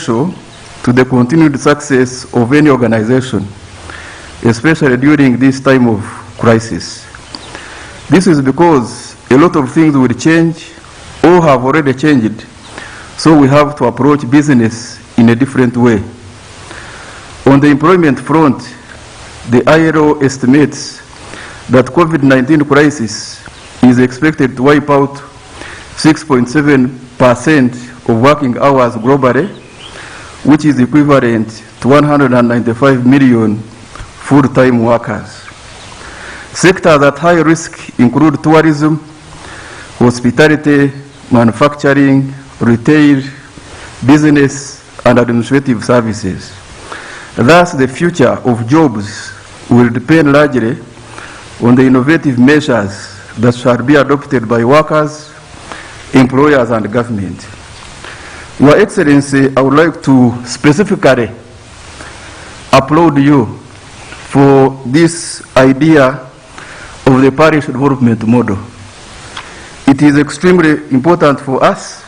to the continued success of any organization, especially during this time of crisis. This is because a lot of things will change or have already changed, so we have to approach business in a different way. On the employment front, the ILO estimates that COVID-19 crisis is expected to wipe out 6.7% of working hours globally, which is equivalent to 195 million full-time workers. Sectors at high risk include tourism, hospitality, manufacturing, retail, business, and administrative services. Thus, the future of jobs will depend largely on the innovative measures that shall be adopted by workers, employers, and government. Your Excellency, I would like to specifically applaud you for this idea of the parish development model. It is extremely important for us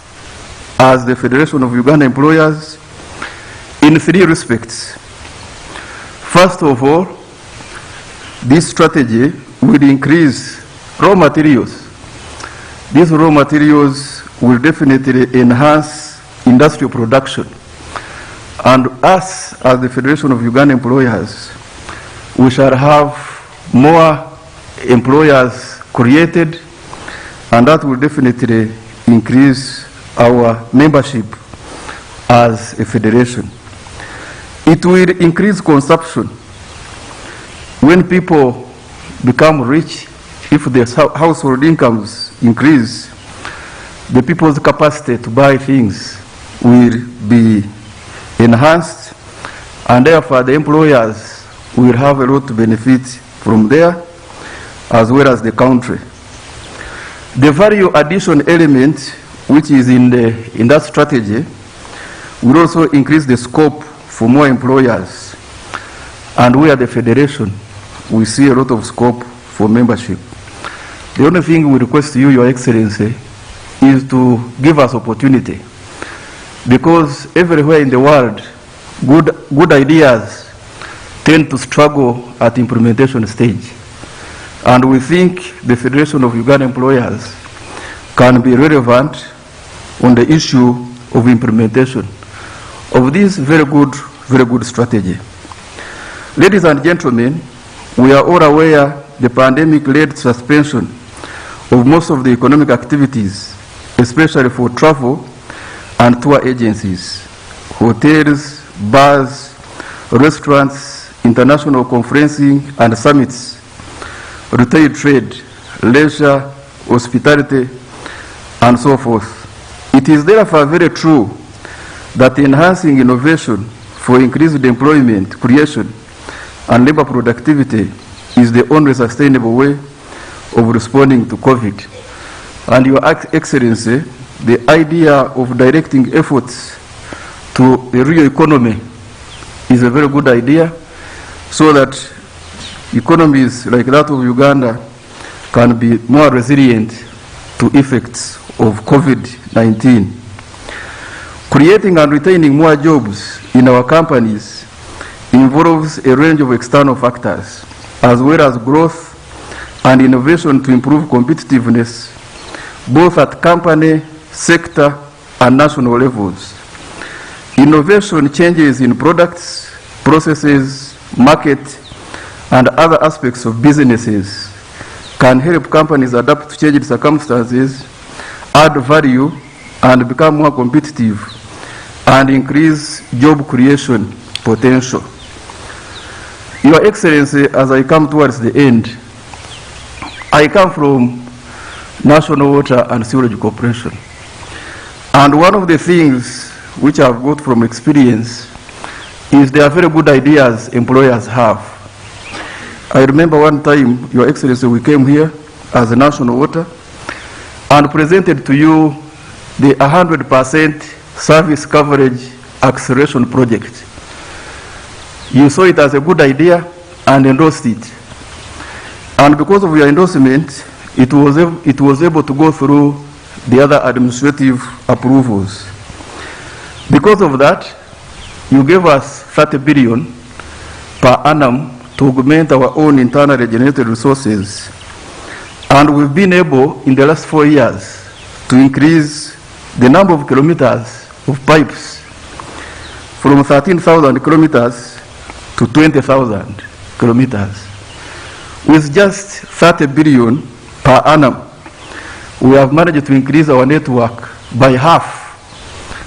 as the Federation of Uganda Employers in three respects. First of all, this strategy will increase raw materials. These raw materials will definitely enhance industrial production. And us, as the Federation of Uganda Employers, we shall have more employers created, and that will definitely increase our membership as a federation. It will increase consumption. When people become rich, if their household incomes increase, the people's capacity to buy things will be enhanced, and therefore the employers will have a lot to benefit from there, as well as the country. The value addition element, which is in that strategy, will also increase the scope for more employers. And we are the federation, we see a lot of scope for membership. The only thing we request to you, Your Excellency, is to give us opportunity. Because everywhere in the world, good ideas tend to struggle at implementation stage. And we think the Federation of Uganda Employers can be relevant on the issue of implementation of this very good strategy. Ladies and gentlemen, we are all aware the pandemic led to suspension of most of the economic activities, especially for travel and tour agencies, hotels, bars, restaurants, international conferencing and summits, retail trade, leisure, hospitality, and so forth. It is therefore very true that enhancing innovation for increased employment creation and labor productivity is the only sustainable way of responding to COVID. And Your Excellency, the idea of directing efforts to the real economy is a very good idea, so that economies like that of Uganda can be more resilient to effects of COVID-19. Creating and retaining more jobs in our companies involves a range of external factors, as well as growth and innovation to improve competitiveness, both at company, sector, and national levels. Innovation changes in products, processes, market, and other aspects of businesses can help companies adapt to changed circumstances, add value, and become more competitive, and increase job creation potential. Your Excellency, as I come towards the end, I come from National Water and Sewerage Corporation. And one of the things which I've got from experience is there are very good ideas employers have. I remember one time, Your Excellency, we came here as a National Water and presented to you the 100% service coverage acceleration project. You saw it as a good idea and endorsed it. And because of your endorsement, it was able to go through the other administrative approvals. Because of that, you gave us 30 billion per annum to augment our own internally generated resources. And we've been able, in the last 4 years, to increase the number of kilometers of pipes from 13,000 kilometers to 20,000 kilometers. With just 30 billion per annum, we have managed to increase our network by half,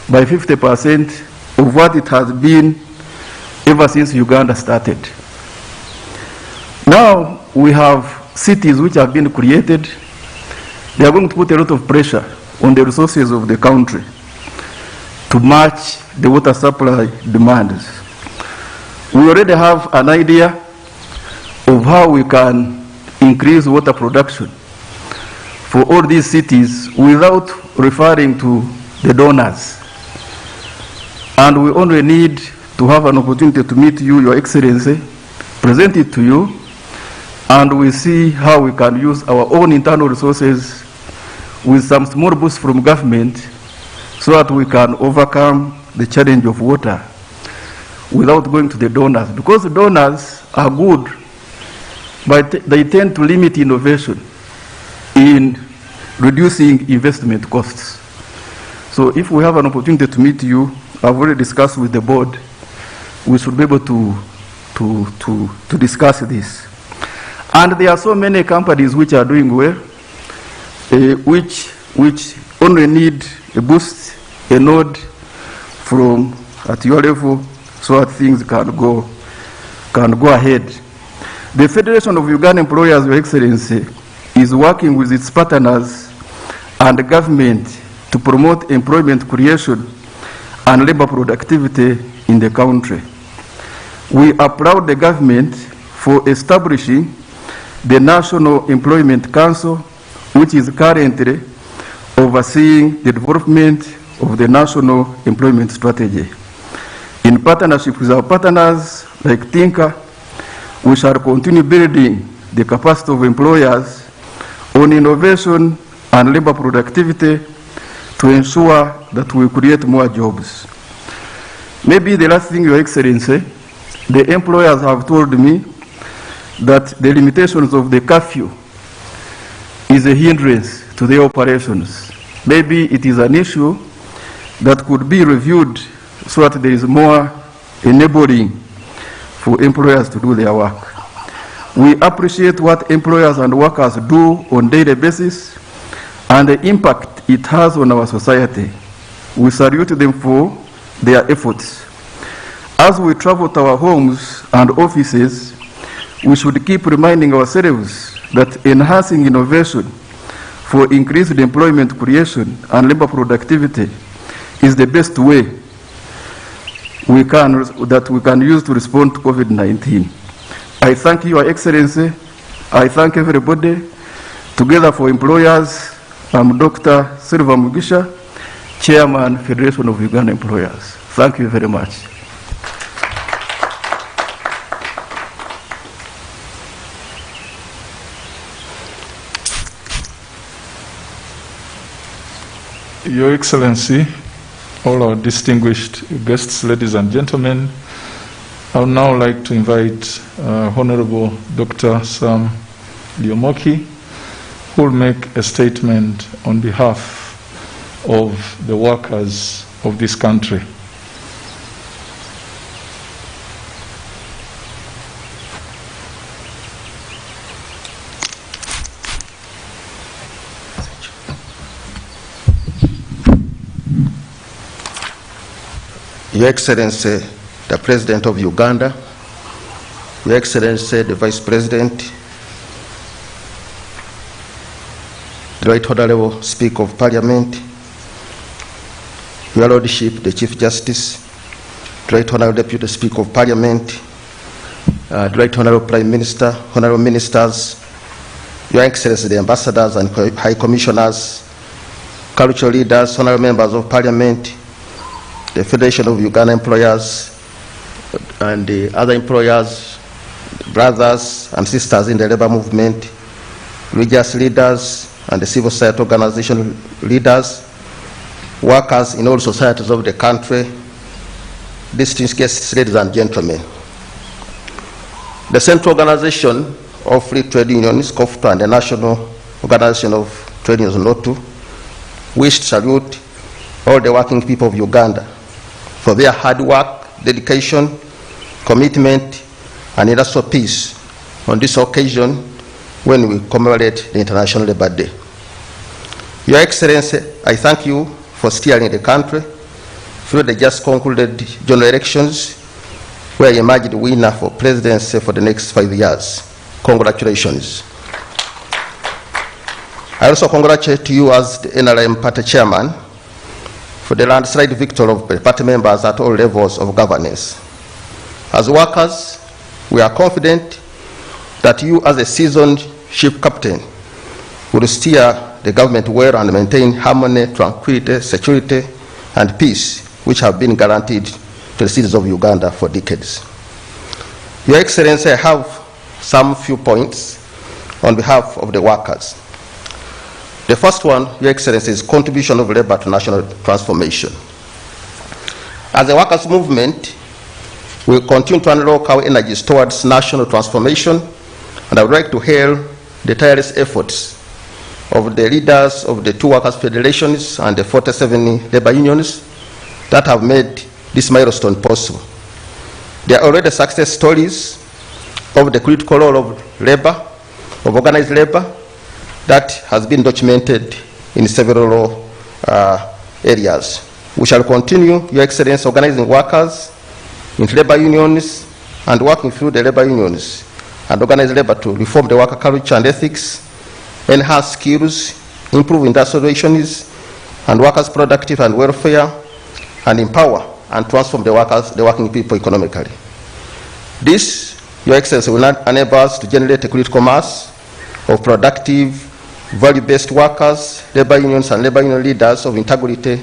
by 50% of what it has been ever since Uganda started. Now we have cities which have been created. They are going to put a lot of pressure on the resources of the country to match the water supply demands. We already have an idea of how we can increase water production for all these cities without referring to the donors. And we only need to have an opportunity to meet you, Your Excellency, present it to you, and we see how we can use our own internal resources with some small boost from government so that we can overcome the challenge of water without going to the donors. Because the donors are good, but they tend to limit innovation in reducing investment costs. So if we have an opportunity to meet you, I've already discussed with the board, we should be able to discuss this. And there are so many companies which are doing well, which only need a boost, a nod from at your level so that things can go ahead. The Federation of Uganda Employers, Your Excellency, is working with its partners and the government to promote employment creation and labor productivity in the country. We applaud the government for establishing the National Employment Council, which is currently overseeing the development of the National Employment Strategy. In partnership with our partners like Tinker, we shall continue building the capacity of employers on innovation and labor productivity to ensure that we create more jobs. Maybe the last thing, Your Excellency, the employers have told me that the limitations of the curfew is a hindrance to their operations. Maybe it is an issue that could be reviewed so that there is more enabling for employers to do their work. We appreciate what employers and workers do on a daily basis and the impact it has on our society. We salute them for their efforts. As we travel to our homes and offices, we should keep reminding ourselves that enhancing innovation for increased employment creation and labor productivity is the best way we can use to respond to COVID-19. I thank you, Your Excellency. I thank everybody. Together for Employers, I'm Dr. Silva Mugisha, Chairman, Federation of Uganda Employers. Thank you very much. Your Excellency, all our distinguished guests, ladies and gentlemen, I would now like to invite Honorable Dr. Sam Liomoki, who will make a statement on behalf of the workers of this country. Your Excellency, the President of Uganda, Your Excellency, the Vice President, the Right Honorable Speaker of Parliament, Your Lordship, the Chief Justice, the Right Honorable Deputy Speaker of Parliament, the Right Honorable Prime Minister, Honorable Ministers, Your Excellency, the Ambassadors and High Commissioners, cultural leaders, Honorable Members of Parliament, the Federation of Uganda Employers, and the other employers, brothers and sisters in the labor movement, religious leaders, and the civil society organization leaders, workers in all societies of the country, distinguished guests, ladies and gentlemen. The Central Organization of Free Trade Unions, COFTO, and the National Organization of Trade Unions, NOTU, wish to salute all the working people of Uganda for their hard work, dedication, commitment, and industrial peace on this occasion when we commemorate the International Labour Day. Your Excellency, I thank you for steering the country through the just concluded general elections, where you emerged the winner for presidency for the next 5 years. Congratulations. I also congratulate you as the NRM party chairman for the landslide victory of the party members at all levels of governance. As workers, we are confident that you, as a seasoned ship captain, will steer the government well and maintain harmony, tranquility, security, and peace, which have been guaranteed to the citizens of Uganda for decades. Your Excellency, I have some few points on behalf of the workers. The first one, Your Excellency, is contribution of labor to national transformation. As a workers' movement, we will continue to unlock our energies towards national transformation, and I would like to hail the tireless efforts of the leaders of the two workers' federations and the 47 labor unions that have made this milestone possible. There are already success stories of the critical role of labor, of organized labor, that has been documented in several areas. We shall continue, Your Excellency, organizing workers into labor unions and working through the labor unions and organize labor to reform the worker culture and ethics, enhance skills, improve industrial relations and workers' productivity and welfare, and empower and transform the working people economically. This, Your Excellency, will enable us to generate a critical mass of productive, value-based workers, labor unions, and labor union leaders of integrity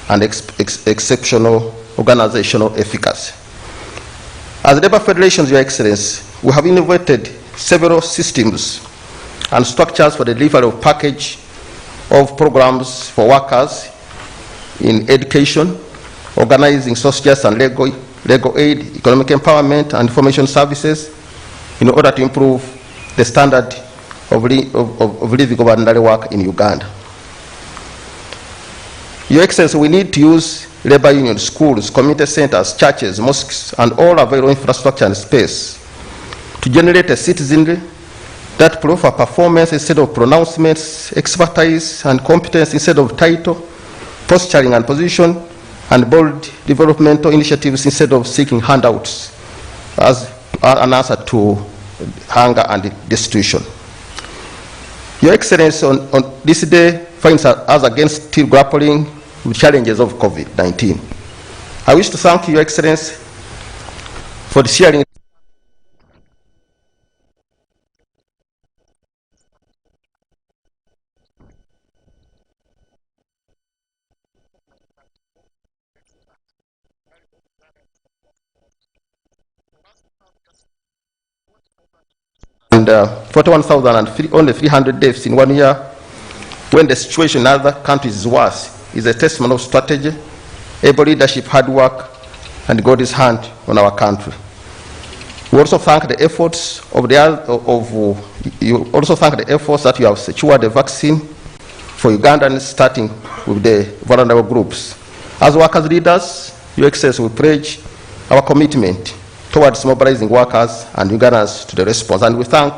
and exceptional organizational efficacy. As labor federations, Your Excellency, we have innovated several systems and structures for the delivery of package of programs for workers in education, organizing social justice and legal aid, economic empowerment, and information services in order to improve the standard of living of ordinary work in Uganda. Your Excellency, we need to use labor unions, schools, community centers, churches, mosques, and all available infrastructure and space to generate a citizenry that proffer performance instead of pronouncements, expertise and competence instead of title, posturing and position, and bold developmental initiatives instead of seeking handouts as an answer to hunger and destitution. Your Excellency, on this day finds us against still grappling with challenges of COVID-19. I wish to thank Your Excellency for the sharing and 41,000 and only 300 deaths in 1 year, when the situation in other countries is worse, is a testament of strategy, able leadership, hard work, and God's hand on our country. We also thank the efforts you also thank the efforts that you have secured the vaccine for Ugandans, starting with the vulnerable groups. As workers leaders, Your Excellency, we pledge our commitment towards mobilizing workers and Ugandans to the response. And we thank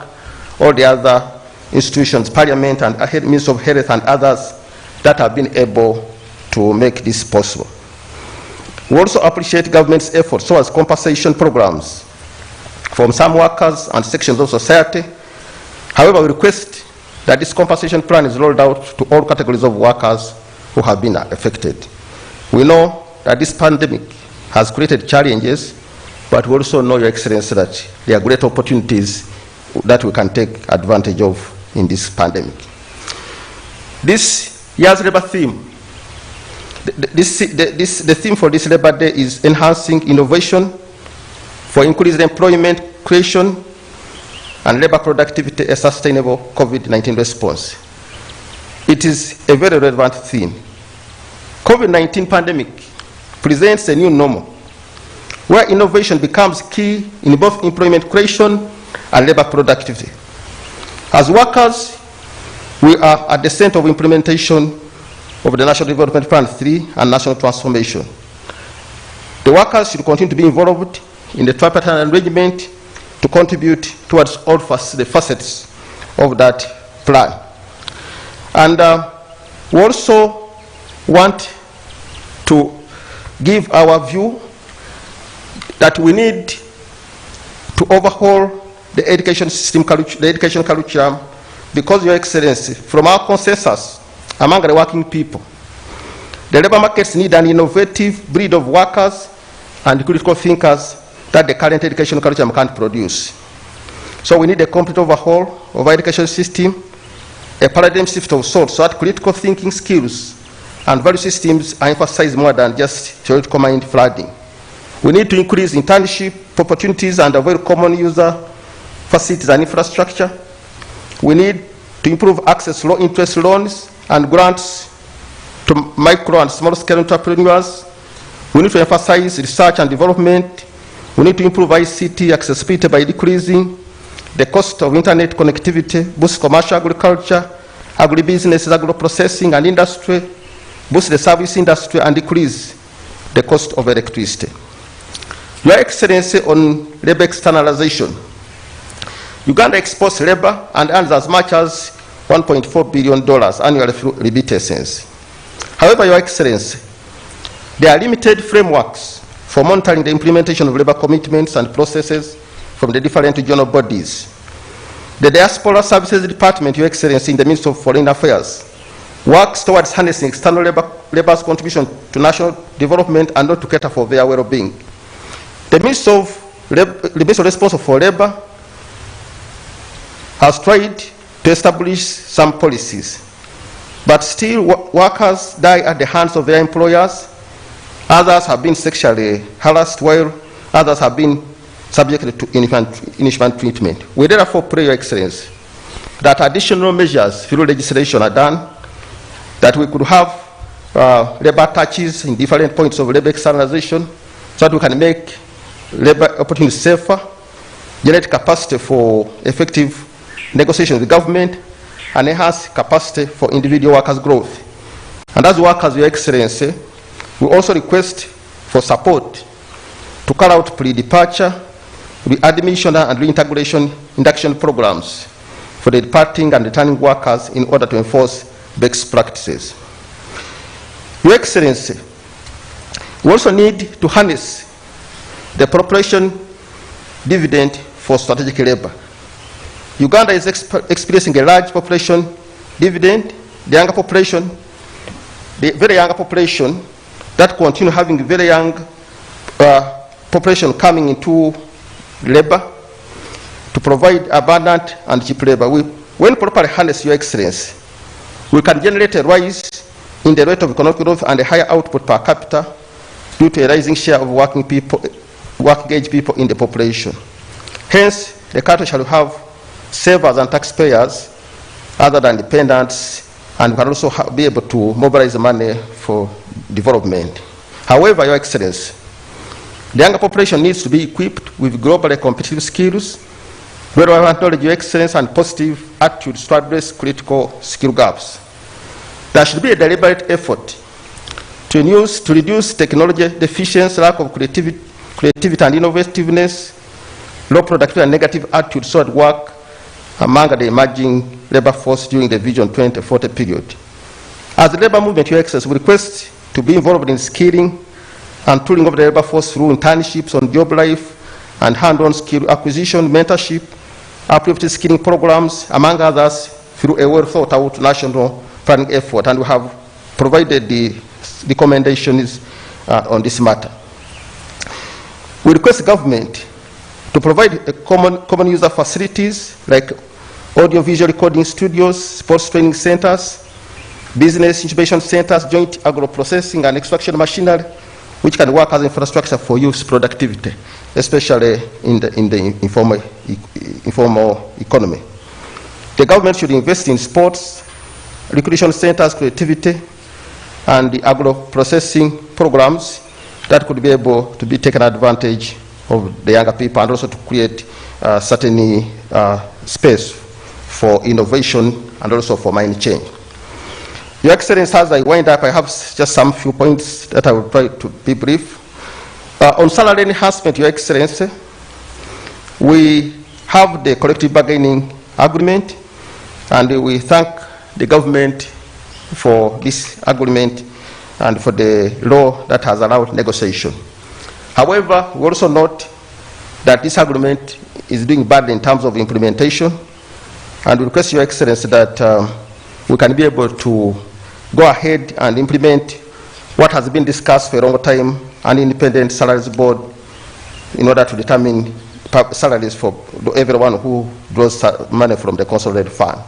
all the other institutions, Parliament and Ministry of Health and others that have been able to make this possible. We also appreciate government's efforts towards compensation programs from some workers and sections of society. However, we request that this compensation plan is rolled out to all categories of workers who have been affected. We know that this pandemic has created challenges, but we also know, Your Excellency, that there are great opportunities that we can take advantage of in this pandemic. This year's labor theme, the theme for this Labor Day is enhancing innovation for increased employment creation and labor productivity, a sustainable COVID-19 response. It is a very relevant theme. COVID-19 pandemic presents a new normal where innovation becomes key in both employment creation and labor productivity. As workers, we are at the center of implementation of the National Development Plan 3 and National Transformation. The workers should continue to be involved in the tripartite arrangement to contribute towards all the facets of that plan. And we also want to give our view that we need to overhaul the education system, the education curriculum, because, Your Excellency, from our consensus among the working people, the labor markets need an innovative breed of workers and critical thinkers that the current education curriculum can't produce. So we need a complete overhaul of our education system, a paradigm shift of sorts, so that critical thinking skills and value systems are emphasized more than just theoretical mind flooding. We need to increase internship opportunities and avoid common user facilities and infrastructure. We need to improve access to low-interest loans and grants to micro and small-scale entrepreneurs. We need to emphasize research and development. We need to improve ICT accessibility by decreasing the cost of internet connectivity, boost commercial agriculture, agribusinesses, agro-processing and industry, boost the service industry, and decrease the cost of electricity. Your Excellency, on labor externalization, Uganda exports labor and earns as much as $1.4 billion annually through remittances. However, Your Excellency, there are limited frameworks for monitoring the implementation of labor commitments and processes from the different regional bodies. The Diaspora Services Department, Your Excellency, in the Ministry of Foreign Affairs, works towards harnessing external labor's contribution to national development and not to cater for their well-being. The Ministry responsible for labor has tried to establish some policies, but still workers die at the hands of their employers. Others have been sexually harassed, while others have been subjected to inhumane treatment. We therefore pray, Your Excellency, that additional measures through legislation are done, that we could have labor touches in different points of labor externalization, so that we can make labor opportunities safer, generate capacity for effective negotiation with the government, and enhance capacity for individual workers' growth. And as workers, Your Excellency, we also request for support to carry out pre-departure, readmission and reintegration induction programs for the departing and returning workers in order to enforce best practices. Your Excellency, we also need to harness the population dividend for strategic labor. Uganda is experiencing a large population dividend. The younger population, the very younger population that continue having very young population coming into labor to provide abundant and cheap labor. When properly harnessed, Your Excellency, we can generate a rise in the rate of economic growth and a higher output per capita due to a rising share of working age people in the population. Hence, the country shall have savers and taxpayers other than dependents, and we can also be able to mobilize money for development. However, Your Excellency, the younger population needs to be equipped with globally competitive skills, relevant knowledge, Your Excellency, and positive attitudes to address critical skill gaps. There should be a deliberate effort to reduce technology deficiency, lack of creativity and innovativeness, low productivity and negative attitudes toward work among the emerging labor force during the Vision 2040 period. As the labor movement, Your Excellency, we request to be involved in skilling and tooling of the labor force through internships on job life and hand-on skill acquisition, mentorship, uplifting skilling programs, among others, through a well-thought-out national planning effort, and we have provided the recommendations on this matter. We request the government to provide common user facilities like audio-visual recording studios, sports training centers, business incubation centers, joint agro-processing and extraction machinery, which can work as infrastructure for youth productivity, especially in the informal economy. The government should invest in sports, recreation centers, creativity, and the agro-processing programs, that could be able to be taken advantage of the younger people, and also to create certain space for innovation and also for mind change. Your Excellency, as I wind up, I have just some few points that I will try to be brief. On salary enhancement, Your Excellency, we have the collective bargaining agreement, and we thank the government for this agreement and for the law that has allowed negotiation. However, we also note that this agreement is doing badly in terms of implementation, and we request Your Excellency that we can be able to go ahead and implement what has been discussed for a long time, an independent salaries board, in order to determine salaries for everyone who draws money from the consolidated fund.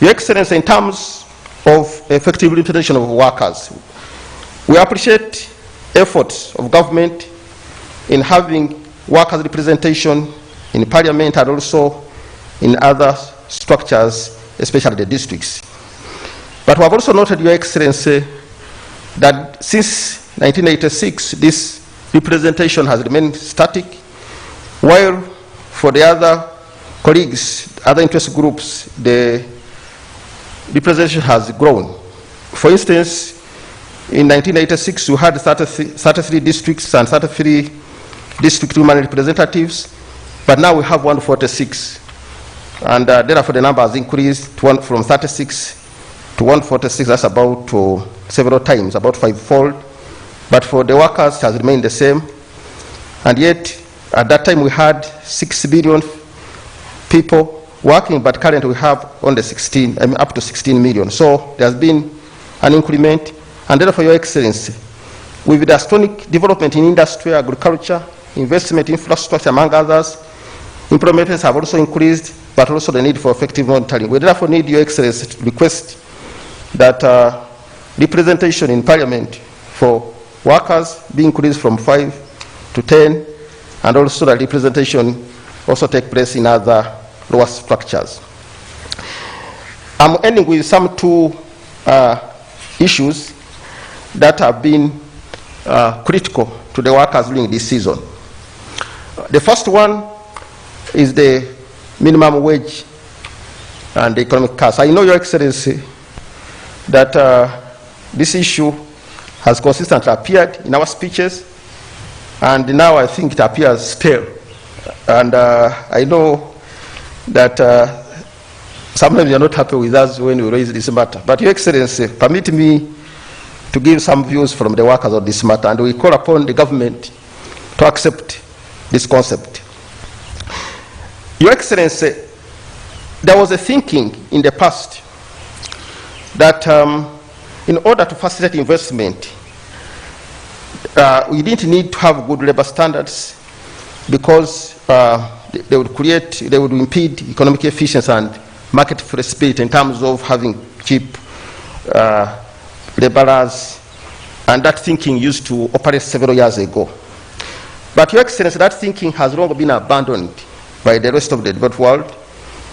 Your Excellency, in terms of effective representation of workers, we appreciate efforts of government in having workers' representation in Parliament and also in other structures, especially the districts. But we have also noted, Your Excellency, that since 1986, this representation has remained static, while for the other colleagues, other interest groups, the representation has grown. For instance, in 1986, we had 33 districts and 33 district women representatives, but now we have 146. And therefore, the number has increased from 36 to 146. That's about several times, about fivefold. But for the workers, it has remained the same. And yet, at that time, we had 6 billion people working, but currently we have only up to 16 million. So there has been an increment. And therefore, Your Excellency, with the astronomical development in industry, agriculture, investment, infrastructure, among others, implementations have also increased, but also the need for effective monitoring. We therefore need Your Excellency to request that representation in Parliament for workers be increased from 5 to 10, and also that representation also take place in other lower structures. I'm ending with some two issues that have been critical to the workers during this season. The first one is the minimum wage and the economic cost. I know, Your Excellency, that this issue has consistently appeared in our speeches, and now I think it appears stale. And I know that sometimes you're not happy with us when we raise this matter. But Your Excellency, permit me to give some views from the workers on this matter, and we call upon the government to accept this concept. Your Excellency, there was a thinking in the past that in order to facilitate investment, we didn't need to have good labor standards, because they would impede economic efficiency and market flexibility in terms of having cheap laborers, and that thinking used to operate several years ago. But Your Excellency, that thinking has long been abandoned by the rest of the developed world,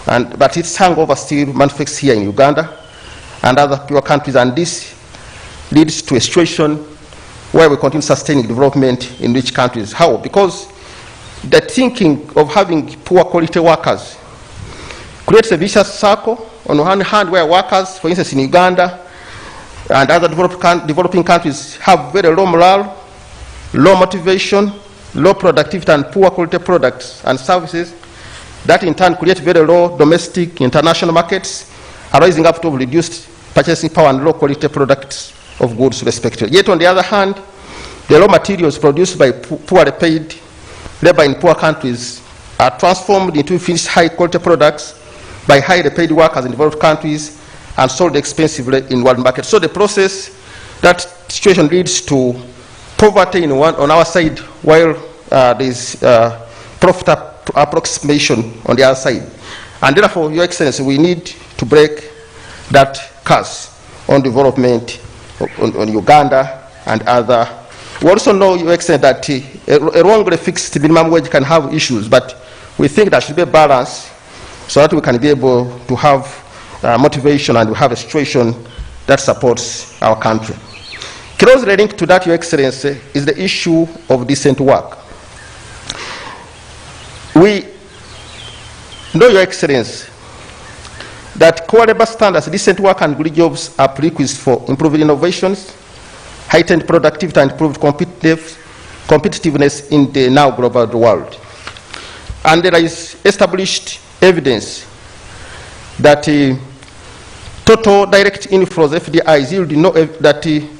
but its hangover still manifests here in Uganda and other poor countries, and this leads to a situation where we continue sustaining development in rich countries. How? Because the thinking of having poor quality workers creates a vicious circle. On one hand, where workers, for instance in Uganda and other developing countries, have very low morale, low motivation, low productivity, and poor quality products and services, that in turn create very low domestic, international markets, arising up to reduced purchasing power and low quality products of goods respectively. Yet on the other hand, the raw materials produced by poorly paid labor in poor countries are transformed into finished high quality products by highly paid workers in developed countries and sold expensively in world markets. So the process, that situation leads to poverty on our side, while there is profit approximation on the other side. And therefore, Your Excellency, we need to break that curse on development on Uganda and other. We also know, Your Excellency, that a wrongly fixed minimum wage can have issues, but we think there should be a balance so that we can be able to have motivation and we have a situation that supports our country. Closely linked to that, Your Excellency, is the issue of decent work. We know, Your Excellency, that core labor standards, decent work and good jobs are prerequisites for improving innovations, heightened productivity and improved competitiveness in the now global world. And there is established evidence that total direct inflows, FDIs, yield no, that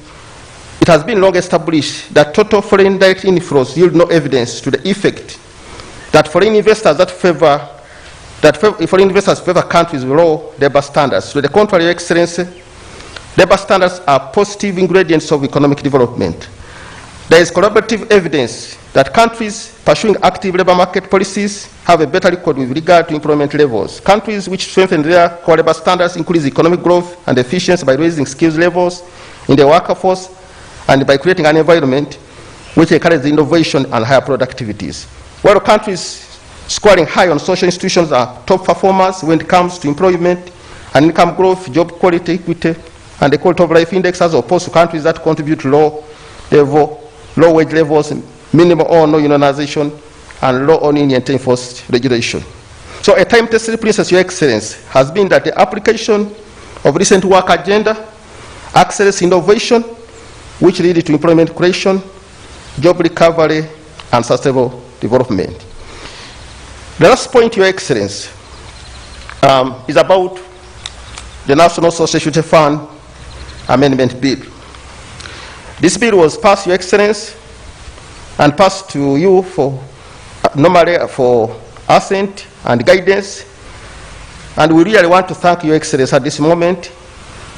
it has been long established that total foreign direct inflows yield no evidence to the effect that foreign investors favor countries with low labor standards. To the contrary, Your Excellency, labor standards are positive ingredients of economic development. There is collaborative evidence that countries pursuing active labor market policies have a better record with regard to employment levels. Countries which strengthen their core labor standards increase economic growth and efficiency by raising skills levels in the workforce and by creating an environment which encourages innovation and higher productivities. While countries scoring high on social institutions are top performers when it comes to employment and income growth, job quality, equity, and the quality of life index, as opposed to countries that contribute to low wage levels, minimal or no unionization, and low or lenient enforced regulation. So a time-tested principle, Your Excellency, has been that the application of recent work agenda accelerates innovation, which leads to employment creation, job recovery, and sustainable development. The last point, Your Excellency, is about the National Social Security Fund Amendment Bill. This bill was passed, Your Excellency, and passed to you for normally for assent and guidance. And we really want to thank Your Excellency at this moment,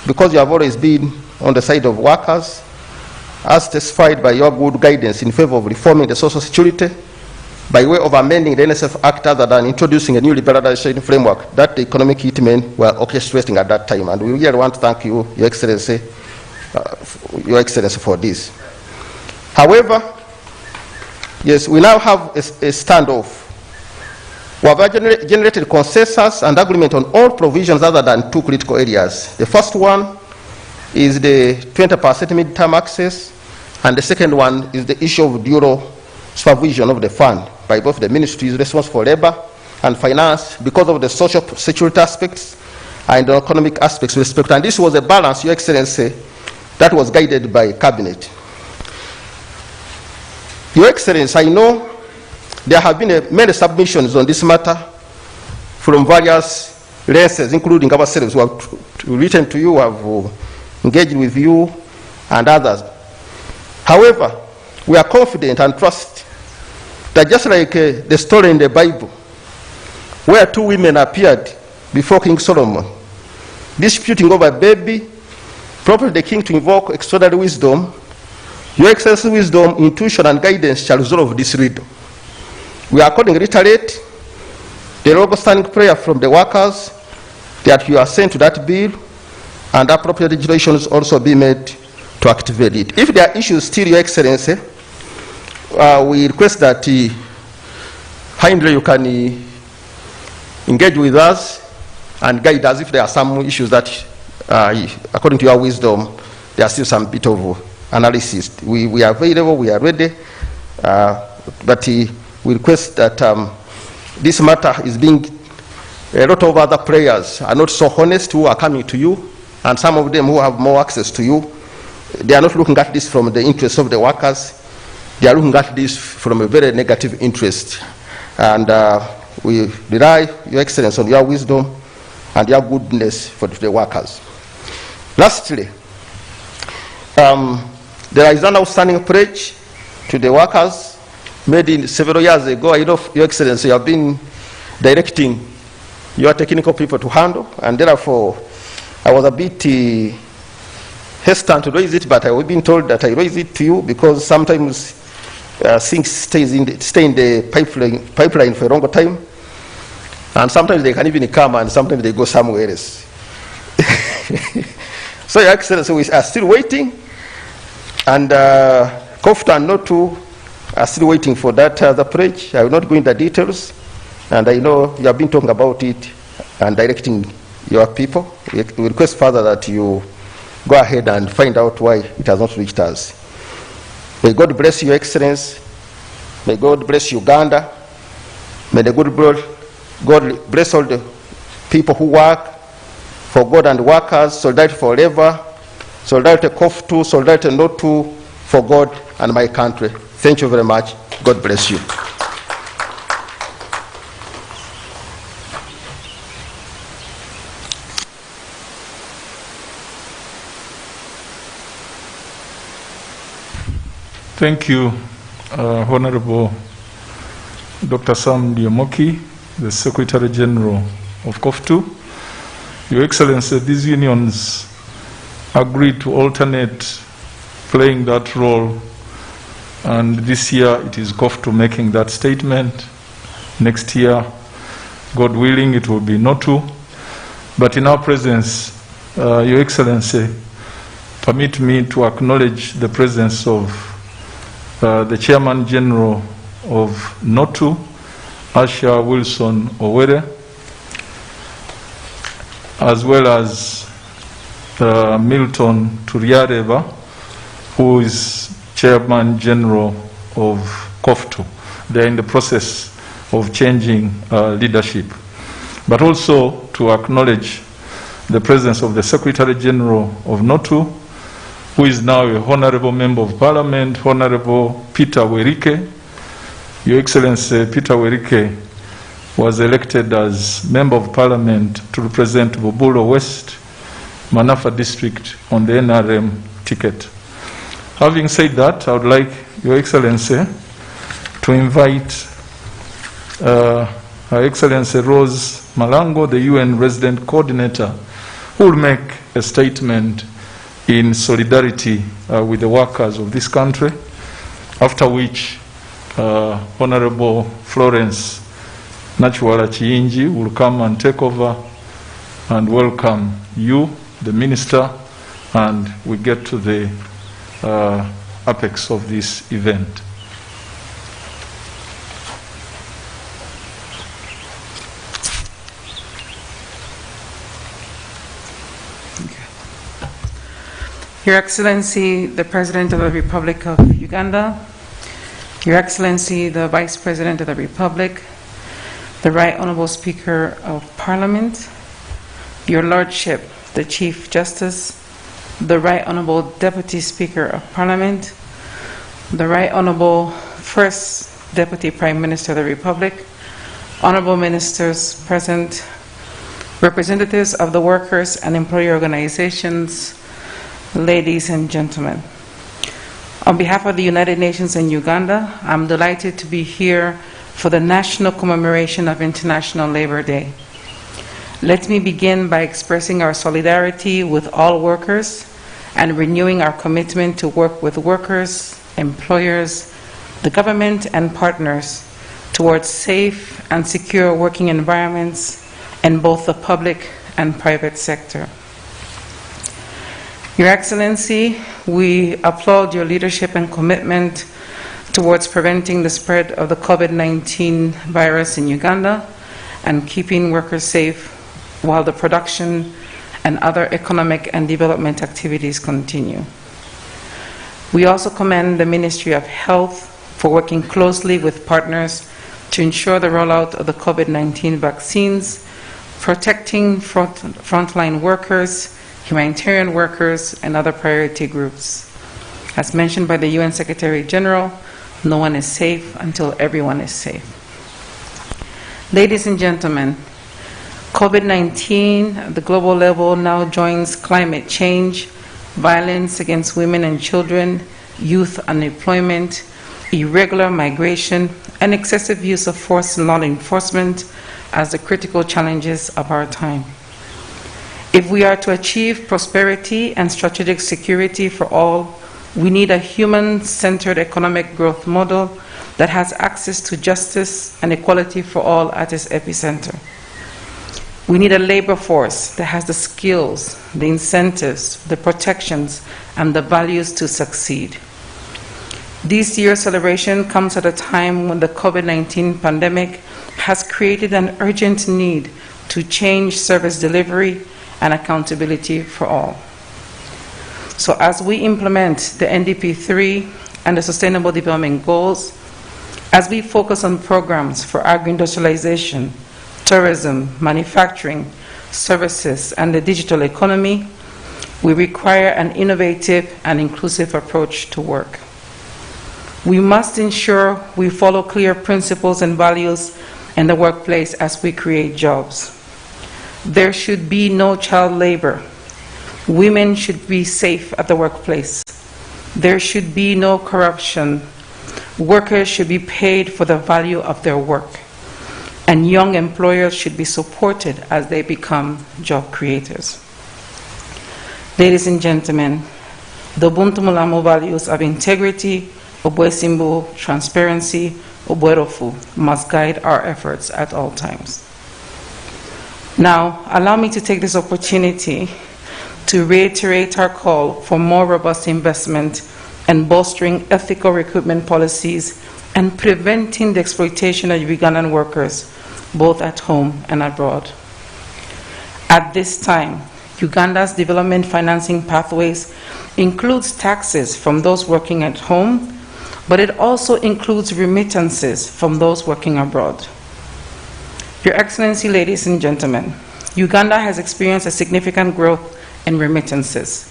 because you have always been on the side of workers, as testified by your good guidance in favor of reforming the Social Security by way of amending the NSF Act other than introducing a new liberalization framework that the economic hitmen were orchestrating at that time. And we really want to thank you, Your Excellency, for this. However, yes, we now have a standoff. We have generated consensus and agreement on all provisions other than two critical areas. The first one is the 20% mid-term access, and the second one is the issue of dual supervision of the fund by both the ministries responsible for labor and finance, because of the social security aspects and the economic aspects with respect. And this was a balance, Your Excellency, that was guided by Cabinet. Your Excellency, I know there have been many submissions on this matter from various lenses, including ourselves who have written to you, have engaged with you, and others. However, we are confident and trust that just like the story in the Bible, where two women appeared before King Solomon, disputing over a baby, prompted the king to invoke extraordinary wisdom. Your Excellency, wisdom, intuition, and guidance shall resolve this riddle. We accordingly reiterate the long-standing prayer from the workers that you are sent to that bill, and appropriate legislation also be made to activate it. If there are issues still, Your Excellency, we request that kindly you can engage with us and guide us if there are some issues that, according to your wisdom, there are still some bit of analysis. We are available, we are ready, but we request that this matter is being, a lot of other players are not so honest who are coming to you, and some of them who have more access to you, they are not looking at this from the interest of the workers. They are looking at this from a very negative interest. And we rely, Your Excellency, on your wisdom and your goodness for the workers. Lastly, there is an outstanding pledge to the workers made in several years ago. I know, Your Excellency, you have been directing your technical people to handle, and therefore I was a bit hesitant to raise it, but I was being told that I raise it to you because sometimes things stay in the pipeline for a longer time, and sometimes they can even come and sometimes they go somewhere else. So, Your Excellency, we are still waiting, and Kofta and Notu are still waiting for that the pledge. I will not go into the details, and I know you have been talking about it and directing your people. We request further that you go ahead and find out why it has not reached us. May God bless Your Excellency. May God bless Uganda. May the God bless all the people who work for God and workers, solidarity forever, solidarity COF2, solidarity NO2, for God and my country. Thank you very much. God bless you. Thank you, Honorable Dr. Sam Diomoki, the Secretary General of COF2. Your Excellency, these unions agreed to alternate playing that role, and this year it is COF2 making that statement. Next year, God willing, it will be NO2. But in our presence, Your Excellency, permit me to acknowledge the presence of the Chairman General of NO2, Asha Wilson Owere, as well as Milton Turiareva, who is Chairman General of COF2. They are in the process of changing leadership. But also to acknowledge the presence of the Secretary General of NO2, who is now a Honorable Member of Parliament, Honorable Peter Werike. Your Excellency, Peter Werike was elected as Member of Parliament to represent Bubulo West, Manafa District on the NRM ticket. Having said that, I would like Your Excellency to invite Her Excellency Rose Malango, the UN Resident Coordinator, who will make a statement in solidarity with the workers of this country, after which Honorable Florence Nachuala Chiinji will come and take over and welcome you, the Minister, and we get to the apex of this event. Your Excellency, the President of the Republic of Uganda, Your Excellency, the Vice President of the Republic, the Right Honorable Speaker of Parliament, Your Lordship, the Chief Justice, the Right Honorable Deputy Speaker of Parliament, the Right Honorable First Deputy Prime Minister of the Republic, Honorable Ministers present, representatives of the workers and employee organizations, ladies and gentlemen. On behalf of the United Nations in Uganda, I'm delighted to be here for the National Commemoration of International Labor Day. Let me begin by expressing our solidarity with all workers and renewing our commitment to work with workers, employers, the government, and partners towards safe and secure working environments in both the public and private sector. Your Excellency, we applaud your leadership and commitment towards preventing the spread of the COVID-19 virus in Uganda and keeping workers safe while the production and other economic and development activities continue. We also commend the Ministry of Health for working closely with partners to ensure the rollout of the COVID-19 vaccines, protecting frontline workers, humanitarian workers, and other priority groups. As mentioned by the UN Secretary General, no one is safe until everyone is safe. Ladies and gentlemen, COVID-19 at the global level now joins climate change, violence against women and children, youth unemployment, irregular migration, and excessive use of force in law enforcement as the critical challenges of our time. If we are to achieve prosperity and strategic security for all, we need a human-centered economic growth model that has access to justice and equality for all at its epicenter. We need a labor force that has the skills, the incentives, the protections, and the values to succeed. This year's celebration comes at a time when the COVID-19 pandemic has created an urgent need to change service delivery and accountability for all. So as we implement the NDP3 and the Sustainable Development Goals, as we focus on programs for agro-industrialization, tourism, manufacturing, services, and the digital economy, we require an innovative and inclusive approach to work. We must ensure we follow clear principles and values in the workplace as we create jobs. There should be no child labor. Women should be safe at the workplace. There should be no corruption. Workers should be paid for the value of their work. And young employers should be supported as they become job creators. Ladies and gentlemen, the Ubuntu Mulamo values of integrity, Obwesimbo, transparency, Obwerofu must guide our efforts at all times. Now, allow me to take this opportunity to reiterate our call for more robust investment and bolstering ethical recruitment policies and preventing the exploitation of Ugandan workers, both at home and abroad. At this time, Uganda's development financing pathways includes taxes from those working at home, but it also includes remittances from those working abroad. Your Excellency, ladies and gentlemen, Uganda has experienced a significant growth in remittances,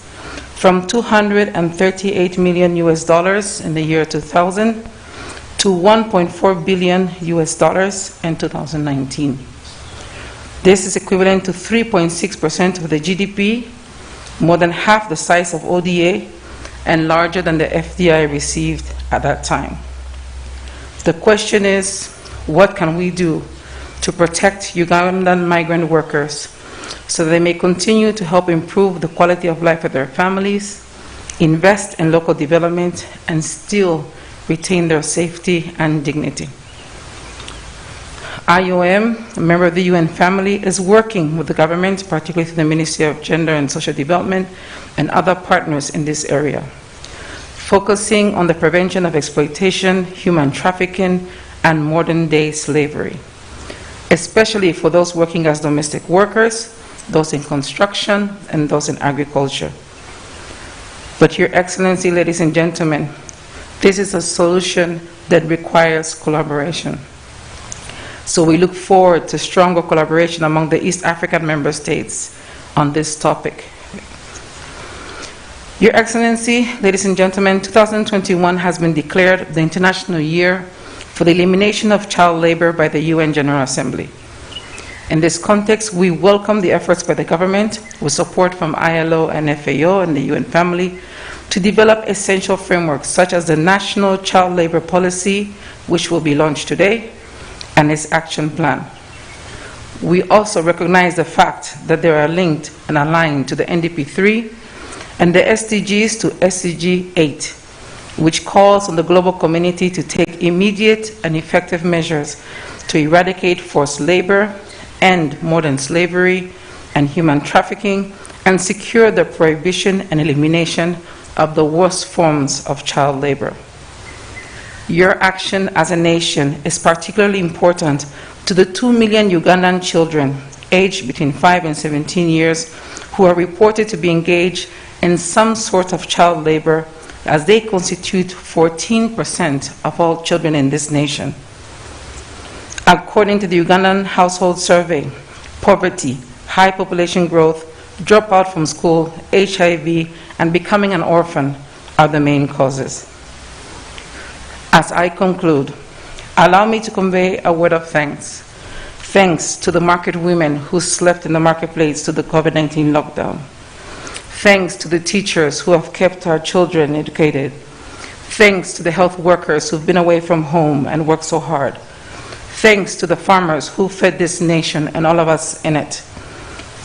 from $238 million in the year 2000 to $1.4 billion in 2019. This is equivalent to 3.6% of the GDP, more than half the size of ODA, and larger than the FDI received at that time. The question is, what can we do to protect Ugandan migrant workers so that they may continue to help improve the quality of life of their families, invest in local development, and still retain their safety and dignity? IOM, a member of the UN family, is working with the government, particularly through the Ministry of Gender and Social Development and other partners in this area, focusing on the prevention of exploitation, human trafficking, and modern-day slavery, especially for those working as domestic workers, those in construction, and those in agriculture. But Your Excellency, ladies and gentlemen, this is a solution that requires collaboration. So we look forward to stronger collaboration among the East African member states on this topic. Your Excellency, ladies and gentlemen, 2021 has been declared the International Year for the Elimination of Child Labor by the UN General Assembly. In this context, we welcome the efforts by the government, with support from ILO and FAO and the UN family, to develop essential frameworks such as the National Child Labor Policy, which will be launched today, and its action plan. We also recognize the fact that they are linked and aligned to the NDP3 and the SDGs to SDG 8, which calls on the global community to take immediate and effective measures to eradicate forced labor, end modern slavery and human trafficking, and secure the prohibition and elimination of the worst forms of child labor. Your action as a nation is particularly important to the 2 million Ugandan children aged between 5 and 17 years who are reported to be engaged in some sort of child labor, as they constitute 14% of all children in this nation. According to the Ugandan Household Survey, poverty, high population growth, dropout from school, HIV, and becoming an orphan are the main causes. As I conclude, allow me to convey a word of thanks. Thanks to the market women who slept in the marketplace to the COVID-19 lockdown. Thanks to the teachers who have kept our children educated. Thanks to the health workers who've been away from home and worked so hard. Thanks to the farmers who fed this nation and all of us in it.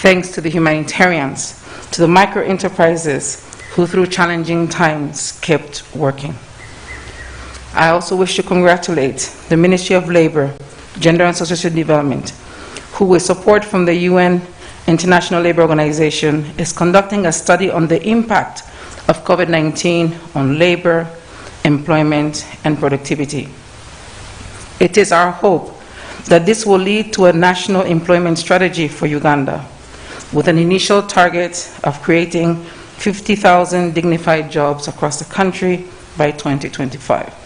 Thanks to the humanitarians, to the micro-enterprises who through challenging times kept working. I also wish to congratulate the Ministry of Labor, Gender and Social Development, who with support from the UN International Labour Organization is conducting a study on the impact of COVID-19 on labor, employment, and productivity. It is our hope that this will lead to a national employment strategy for Uganda, with an initial target of creating 50,000 dignified jobs across the country by 2025.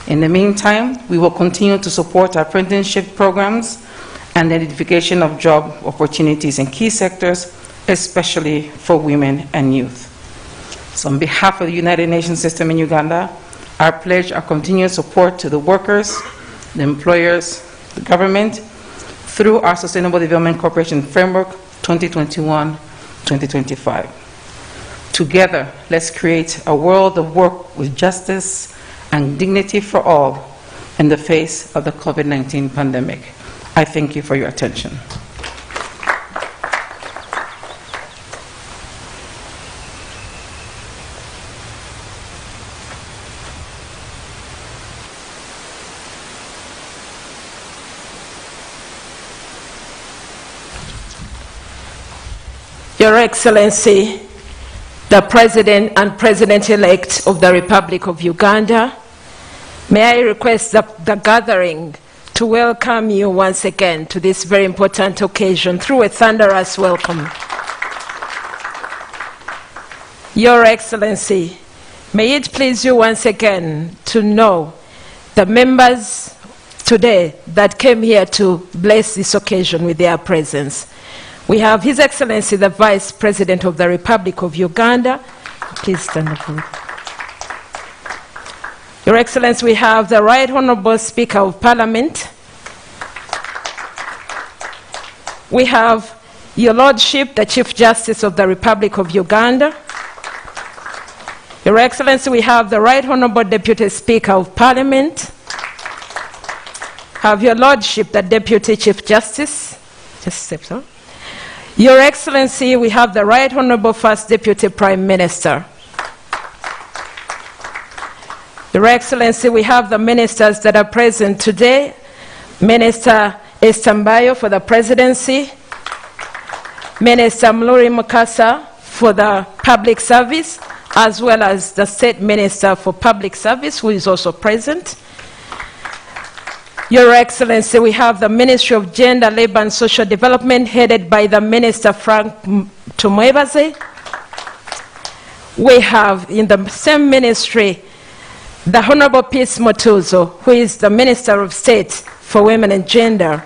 In the meantime, we will continue to support apprenticeship programs and the identification of job opportunities in key sectors, especially for women and youth. So on behalf of the United Nations system in Uganda, I pledge our continued support to the workers, the employers, the government, through our Sustainable Development Cooperation Framework 2021-2025. Together, let's create a world of work with justice and dignity for all in the face of the COVID-19 pandemic. I thank you for your attention. Your Excellency, the President and President-elect of the Republic of Uganda, may I request the gathering to welcome you once again to this very important occasion through a thunderous welcome. Your Excellency, may it please you once again to know the members today that came here to bless this occasion with their presence. We have His Excellency, the Vice President of the Republic of Uganda. Please stand up. Your Excellency, we have the Right Honorable Speaker of Parliament. We have Your Lordship, the Chief Justice of the Republic of Uganda. Your Excellency, we have the Right Honorable Deputy Speaker of Parliament. Have Your Lordship, the Deputy Chief Justice. Just step down. Your Excellency, we have the Right Honorable First Deputy Prime Minister. Your Excellency, we have the ministers that are present today. Minister Estambayo for the Presidency, Minister Mluri Mukasa for the Public Service, as well as the State Minister for Public Service, who is also present. Your Excellency, we have the Ministry of Gender, Labour and Social Development, headed by the Minister Frank Tumwebaze. We have in the same ministry the Honorable Peace Motuzo, who is the Minister of State for Women and Gender.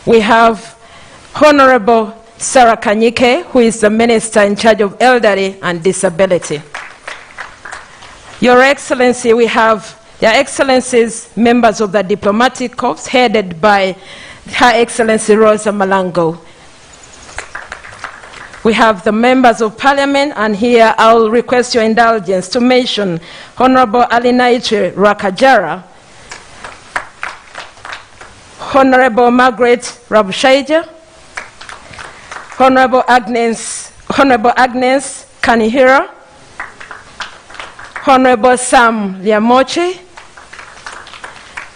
We have Honorable Sarah Kanyike, who is the Minister in charge of Elderly and Disability. Your Excellency, we have Their Excellencies, members of the Diplomatic Corps, headed by Her Excellency Rosa Malango. We have the members of Parliament, and here I'll request your indulgence to mention Honorable Alinaiche Rakajara, Honorable Margaret Rabushaija, Honorable Agnes Kanihira, Honorable Sam Liamoche,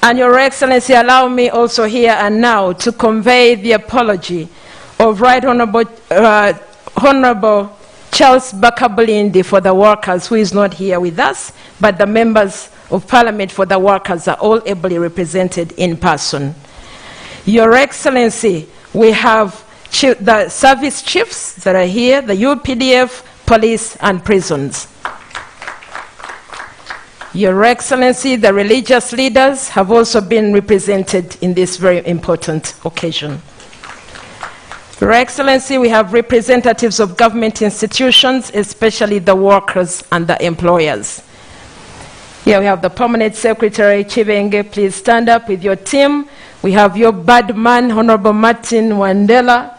and Your Excellency, allow me also here and now to convey the apology of Right Honorable Charles Bakabulindi for the workers, who is not here with us, but the members of Parliament for the workers are all ably represented in person. Your Excellency, we have the service chiefs that are here, the UPDF, police, and prisons. Your Excellency, the religious leaders have also been represented in this very important occasion. Your Excellency, we have representatives of government institutions, especially the workers and the employers. Here we have the Permanent Secretary, Chibenge. Please stand up with your team. We have your bad man, Honorable Martin Wandela.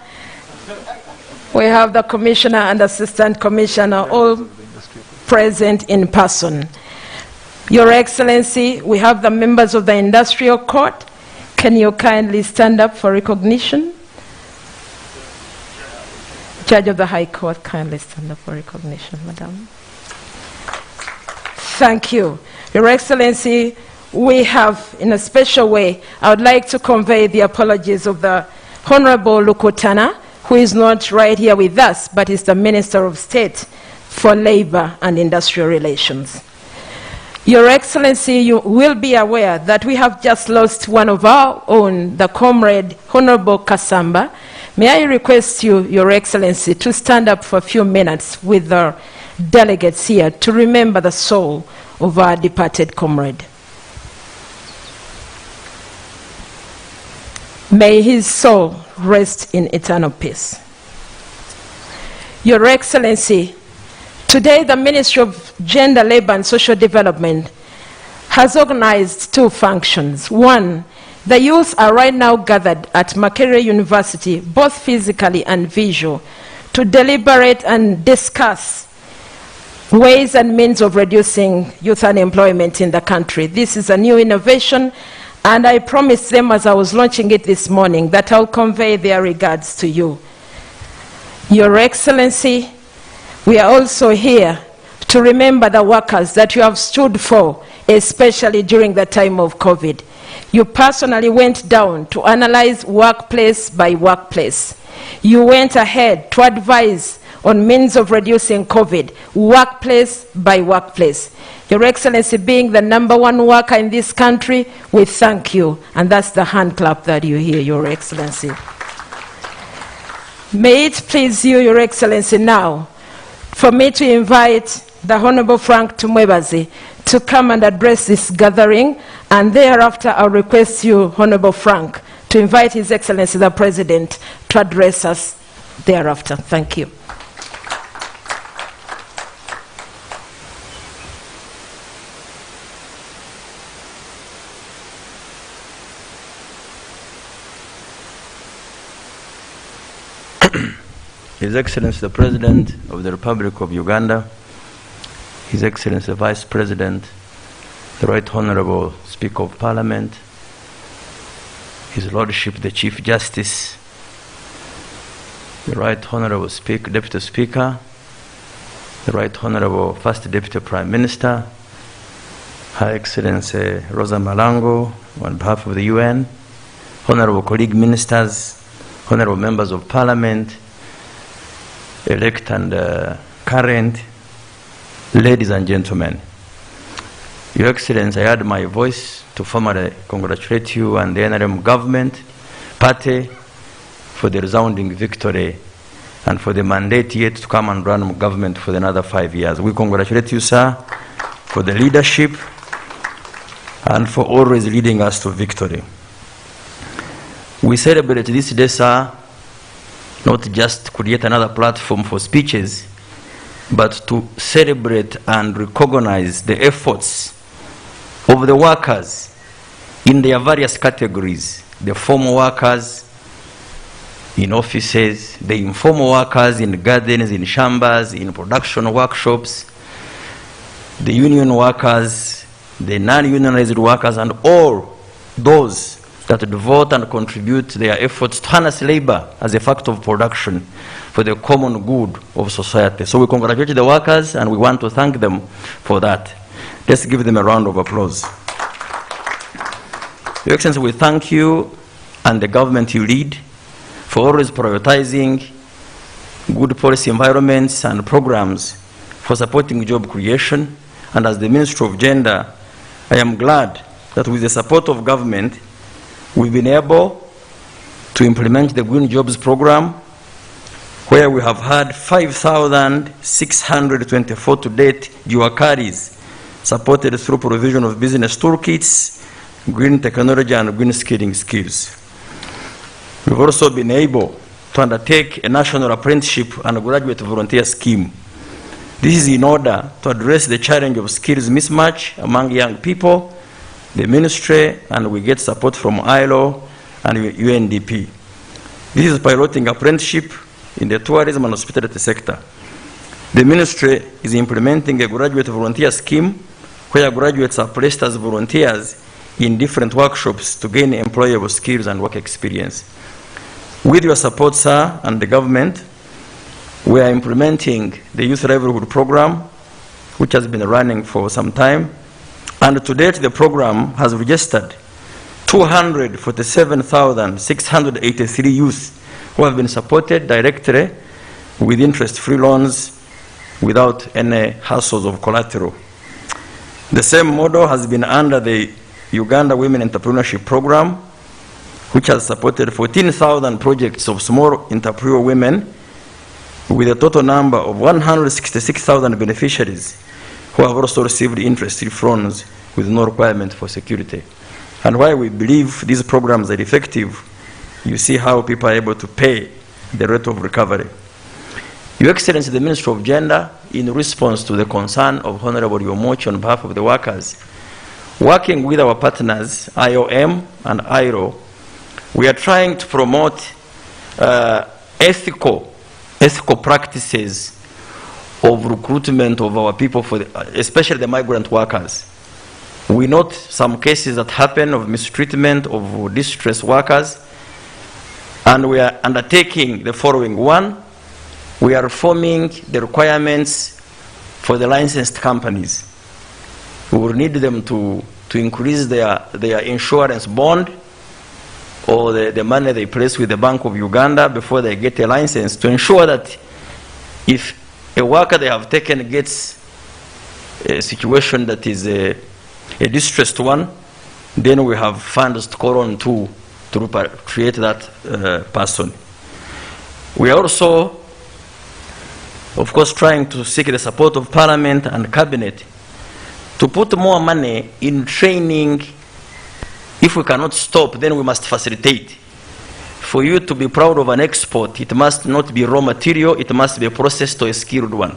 We have the Commissioner and Assistant Commissioner, all present in person. Your Excellency, we have the members of the Industrial Court. Can you kindly stand up for recognition? Judge of the High Court, kindly stand up for recognition, Madam. Thank you. Your Excellency, we have, in a special way, I would like to convey the apologies of the Honorable Lukutana, who is not right here with us, but is the Minister of State for Labor and Industrial Relations. Your Excellency, you will be aware that we have just lost one of our own, the comrade Honorable Kasamba, May I request you, Your Excellency, to stand up for a few minutes with the delegates here to remember the soul of our departed comrade. May his soul rest in eternal peace. Your Excellency, today the Ministry of Gender, Labor and Social Development has organized two functions. One, the youth are right now gathered at Makerere University, both physically and visual, to deliberate and discuss ways and means of reducing youth unemployment in the country. This is a new innovation, and I promised them as I was launching it this morning that I'll convey their regards to you. Your Excellency, we are also here to remember the workers that you have stood for, especially during the time of COVID. You personally went down to analyze workplace by workplace. You went ahead to advise on means of reducing COVID, workplace by workplace. Your Excellency, being the #1 worker in this country, we thank you, and that's the hand clap that you hear, Your Excellency. May it please you, Your Excellency, now for me to invite the Honorable Frank Tumwebaze to come and address this gathering, and thereafter I'll request you, Honorable Frank, to invite His Excellency the President to address us thereafter. Thank you. His Excellency the President of the Republic of Uganda, His Excellency the Vice President, the Right Honorable Speaker of Parliament, His Lordship the Chief Justice, the Right Honorable Deputy Speaker, the Right Honorable First Deputy Prime Minister, Her Excellency Rosa Malango, on behalf of the UN, Honorable colleague ministers, Honorable members of Parliament, elect and current, ladies and gentlemen. Your Excellency, I add my voice to formally congratulate you and the NRM government party for the resounding victory and for the mandate yet to come and run government for another 5 years. We congratulate you, sir, for the leadership and for always leading us to victory. We celebrate this day, sir, not just to create another platform for speeches, but to celebrate and recognize the efforts of the workers in their various categories, the formal workers in offices, the informal workers in gardens, in chambers, in production workshops, the union workers, the non-unionized workers, and all those that devote and contribute their efforts to harness labor as a factor of production for the common good of society. So we congratulate the workers and we want to thank them for that. Let's give them a round of applause. Your Excellency, we thank you and the government you lead for always prioritizing good policy environments and programs for supporting job creation. And as the Minister of Gender, I am glad that with the support of government, we've been able to implement the Green Jobs program, where we have had 5,624 to date Juakaris supported through provision of business toolkits, green technology, and green skilling skills. We've also been able to undertake a national apprenticeship and graduate volunteer scheme. This is in order to address the challenge of skills mismatch among young people, the ministry, and we get support from ILO and UNDP. This is piloting apprenticeship in the tourism and hospitality sector. The ministry is implementing a graduate volunteer scheme where graduates are placed as volunteers in different workshops to gain employable skills and work experience. With your support, sir, and the government, we are implementing the Youth Livelihood Program, which has been running for some time. And to date, the program has registered 247,683 youth who have been supported directly with interest-free loans without any hassles of collateral. The same model has been under the Uganda Women Entrepreneurship Program, which has supported 14,000 projects of small entrepreneur women with a total number of 166,000 beneficiaries who have also received interest-free loans with no requirement for security. And why we believe these programs are effective, you see how people are able to pay the rate of recovery. Your Excellency, the Minister of Gender, in response to the concern of Honorable Yomochi on behalf of the workers, working with our partners, IOM and IRO, we are trying to promote ethical practices of recruitment of our people, especially the migrant workers. We note some cases that happen of mistreatment of distressed workers, and we are undertaking the following. One, we are reforming the requirements for the licensed companies. We will need them to increase their insurance bond or the money they place with the Bank of Uganda before they get a license, to ensure that if a worker they have taken gets a situation that is a distressed one, then we have funds to call on to create that person. We are also, of course, trying to seek the support of Parliament and Cabinet to put more money in training. If we cannot stop, then we must facilitate. For you to be proud of an export, it must not be raw material, it must be processed to a skilled one.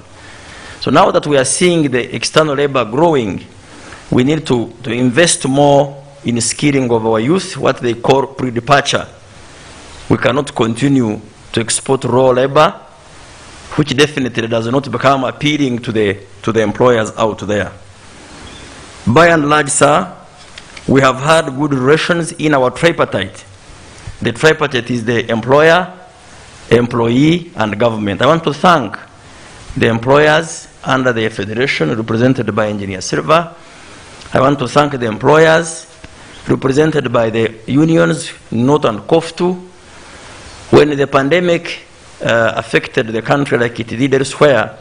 So now that we are seeing the external labor growing, we need to invest more in skilling of our youth, what they call pre-departure. We cannot continue to export raw labor, which definitely does not become appealing to the employers out there. By and large, sir, we have had good relations in our tripartite. The tripartite is the employer, employee, and government. I want to thank the employers under the Federation, represented by Engineer Silva. I want to thank the employers, represented by the unions, NOT and COF2. When the pandemic affected the country like it did elsewhere,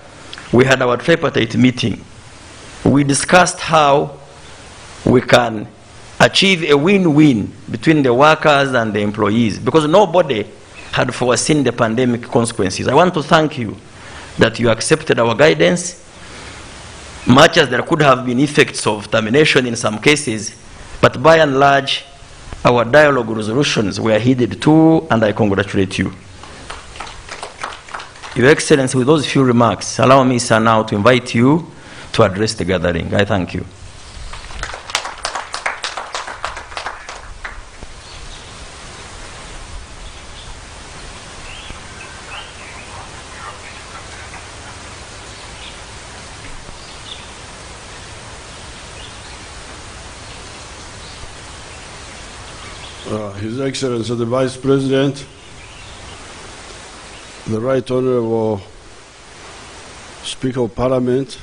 we had our tripartite meeting. We discussed how we can achieve a win-win between the workers and the employees, because nobody had foreseen the pandemic consequences. I want to thank you that you accepted our guidance, much as there could have been effects of termination in some cases, but by and large, our dialogue resolutions were heeded too, and I congratulate you. Your Excellency, with those few remarks, allow me, sir, now to invite you to address the gathering. I thank you. His Excellency the Vice President, the Right Honorable Speaker of Parliament,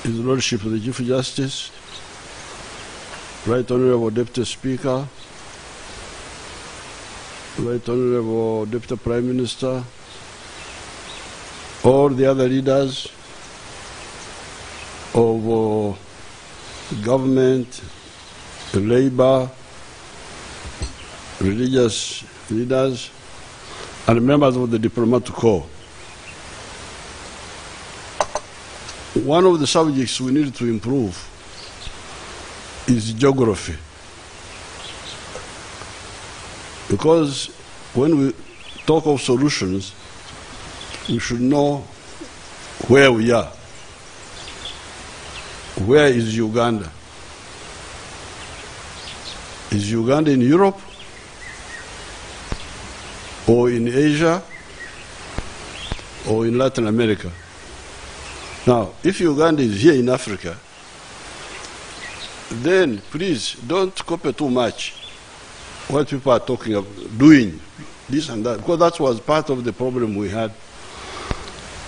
His Lordship the Chief Justice, Right Honorable Deputy Speaker, Right Honorable Deputy Prime Minister, all the other leaders of government, labor, religious leaders, and members of the diplomatic corps. One of the subjects we need to improve is geography. Because when we talk of solutions, we should know where we are. Where is Uganda? Is Uganda in Europe, or in Asia, or in Latin America? Now, if Uganda is here in Africa, then please don't copy too much what people are talking of doing, this and that, because that was part of the problem we had,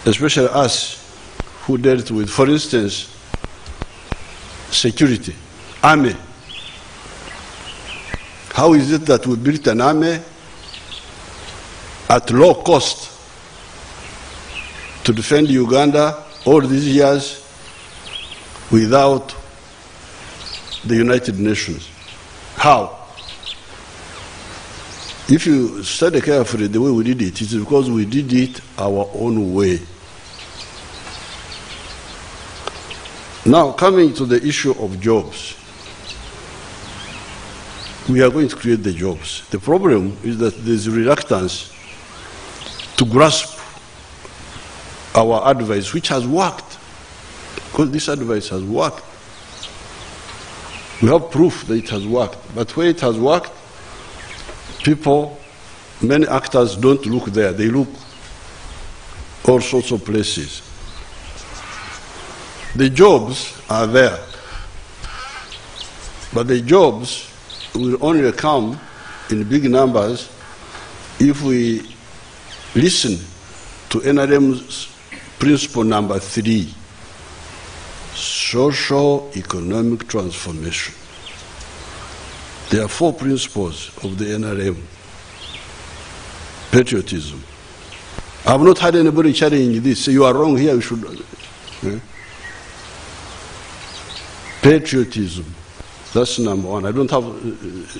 especially us who dealt with, for instance, security, army. How is it that we built an army at low cost to defend Uganda all these years without the United Nations? How? If you study carefully the way we did it, it's because we did it our own way. Now, coming to the issue of jobs, we are going to create the jobs. The problem is that there's reluctance to grasp our advice, which has worked, because this advice has worked. We have proof that it has worked, but where it has worked, people, many actors don't look there, they look all sorts of places. The jobs are there, but the jobs will only come in big numbers if we listen to NRM's principle number 3, socio-economic transformation. There are 4 principles of the NRM. Patriotism. I have not had anybody challenge this. Say, you are wrong here, you should. Patriotism. That's number 1. I don't have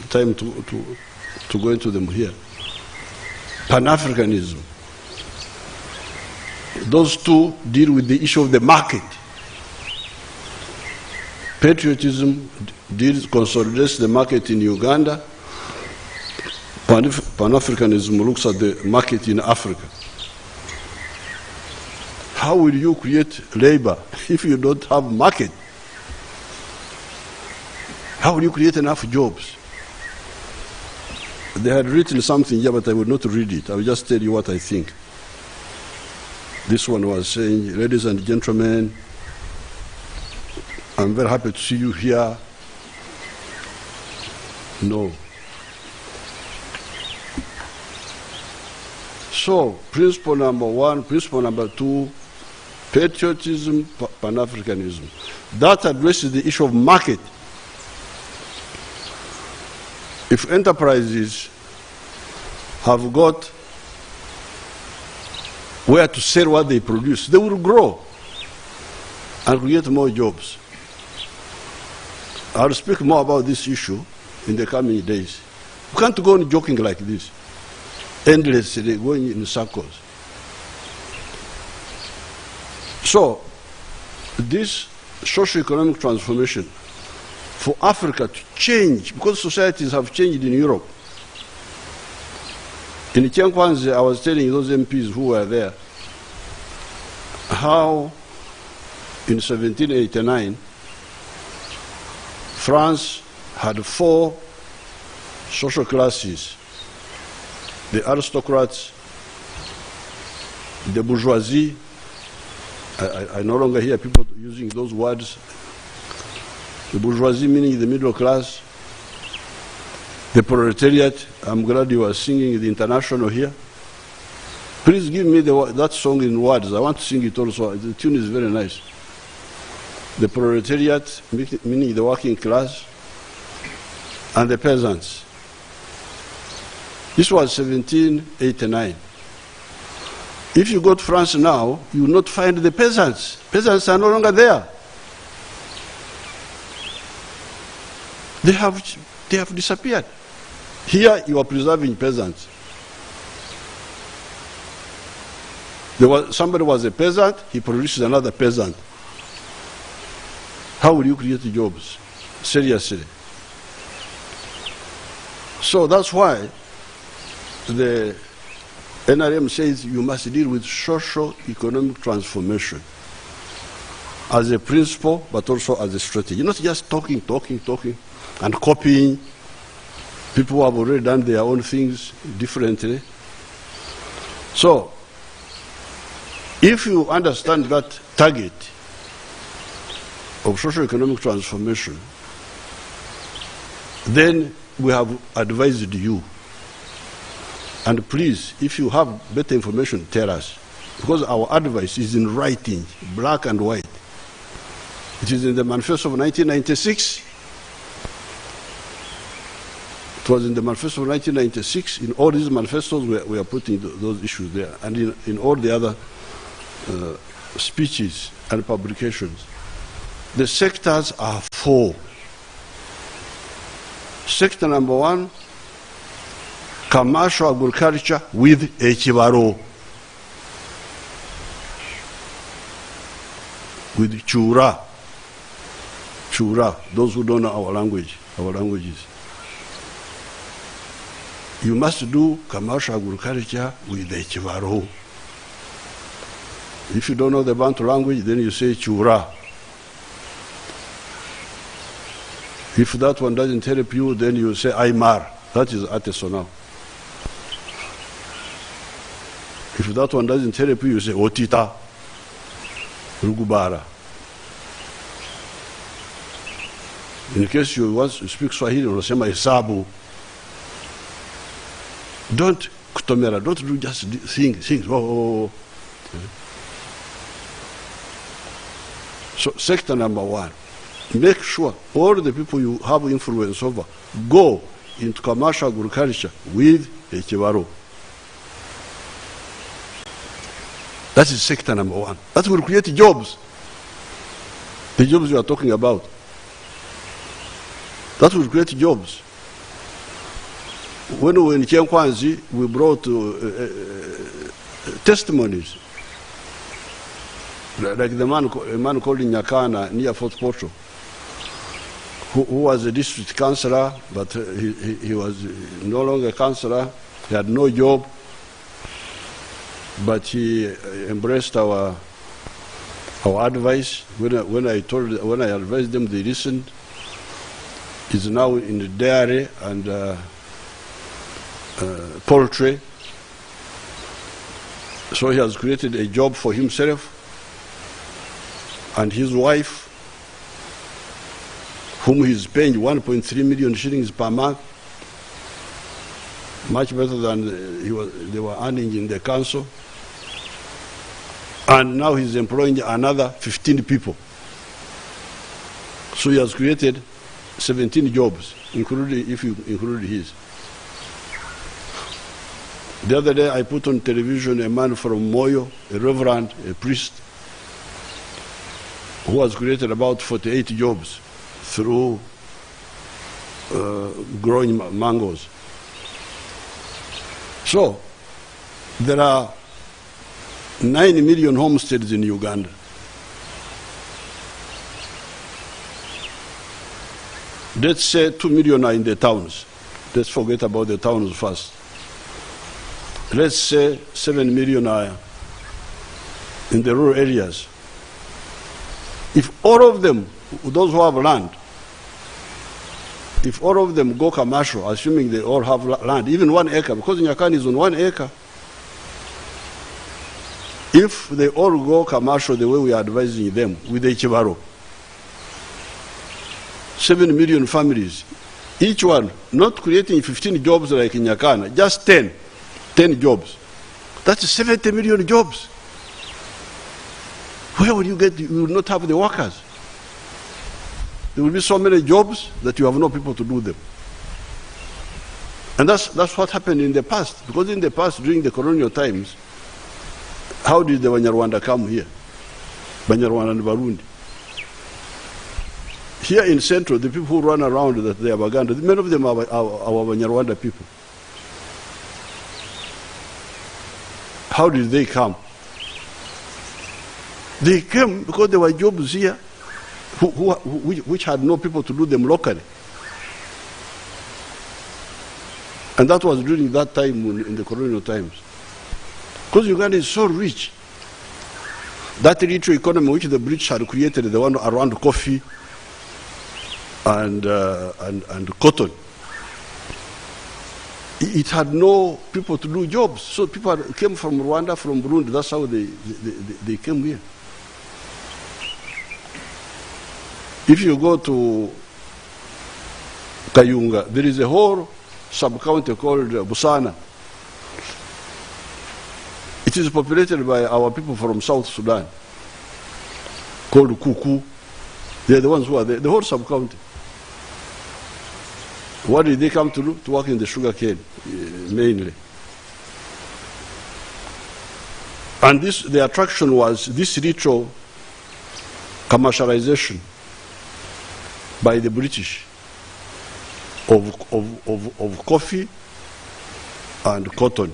time to go into them here. Pan-Africanism. Those 2 deal with the issue of the market. Patriotism consolidates the market in Uganda. Pan-Africanism looks at the market in Africa. How will you create labor if you don't have market? How will you create enough jobs? They had written something here, but I will not read it. I will just tell you what I think. This one was saying, ladies and gentlemen, I'm very happy to see you here. No. So, principle number 1, principle number 2, patriotism, Pan-Africanism. That addresses the issue of market. If enterprises have got where to sell what they produce, they will grow and create more jobs. I'll speak more about this issue in the coming days. You can't go on joking like this, endlessly going in circles. So, this socio-economic transformation for Africa to change, because societies have changed in Europe. In Chenkwanze, I was telling those MPs who were there how in 1789, France had 4 social classes: the aristocrats, the bourgeoisie. I no longer hear people using those words. The bourgeoisie meaning the middle class, the proletariat. I'm glad you are singing the international here. Please give me that song in words. I want to sing it also. The tune is very nice. The proletariat, meaning the working class, and the peasants. This was 1789. If you go to France now, you will not find the peasants. Peasants are no longer there. They have disappeared. Here you are preserving peasants. Somebody was a peasant, he produces another peasant. How will you create jobs? Seriously. So that's why the NRM says you must deal with socio-economic transformation as a principle, but also as a strategy. Not just talking, and copying people who have already done their own things differently. So, if you understand that target of socio-economic transformation, then we have advised you. And please, if you have better information, tell us. Because our advice is in writing, black and white. It is in the manifesto of 1996. It was in the manifesto of 1996. In all these manifestos, we are putting those issues there. And in all the other speeches and publications. The sectors are 4. Sector number 1, commercial agriculture with ekibaro, with chura. Chura, those who don't know our languages. You must do commercial agriculture with the ekibaro. If you don't know the Bantu language, then you say chura. If that one doesn't help you, then you say Aymar. That is artisanal. If that one doesn't help you, you say Otita, Rugubara. In case you want to speak Swahili, unasema hesabu. Don't kutomera, don't do just things. Oh. So sector number one, make sure all the people you have influence over go into commercial agriculture with ekibaro. That is sector number one. That will create jobs. The jobs you are talking about. That will create jobs. When we were in Chenkwanzi, we brought testimonies. Like the man called in Nyakana near Fort Portal, who was a district councillor, but he was no longer a councillor. He had no job, but he embraced our advice. When I advised them, they listened. He's now in the dairy and poultry. So he has created a job for himself and his wife, whom he is paying 1.3 million shillings per month, much better than they were earning in the council. And now he's employing another 15 people. So he has created 17 jobs, including, if you include his. The other day I put on television a man from Moyo, a reverend, a priest, who has created about 48 jobs through growing mangoes. So there are 9 million homesteads in Uganda. Let's say 2 million are in the towns. Let's forget about the towns first. Let's say 7 million are in the rural areas. If all of them, those who have land, if all of them go commercial, assuming they all have land, even 1 acre, because Nyakani is on 1 acre, if they all go commercial the way we are advising them with the ekibaro, 7 million families, each one not creating 15 jobs like in Nyakana, just 10 jobs. That's 70 million jobs. Where will you get? You will not have the workers. There will be so many jobs that you have no people to do them. And that's what happened in the past. Because in the past, during the colonial times, how did the Banyarwanda come here? Banyarwanda and Barundi. Here in Central, the people who run around that they are Baganda, many of them are our Banyarwanda people. How did they come? They came because there were jobs here which had no people to do them locally. And that was during that time in the colonial times. Because Uganda is so rich. That rich economy which the British had created, the one around coffee and cotton, it had no people to do jobs. So people came from Rwanda, from Burundi. That's how they came here. If you go to Kayunga, there is a whole sub-county called Busana. It is populated by our people from South Sudan, called Kuku. They are the ones who are there, the whole sub-county. What did they come to do? To work in the sugar cane, mainly. And the attraction was this ritual commercialization by the British of coffee and cotton.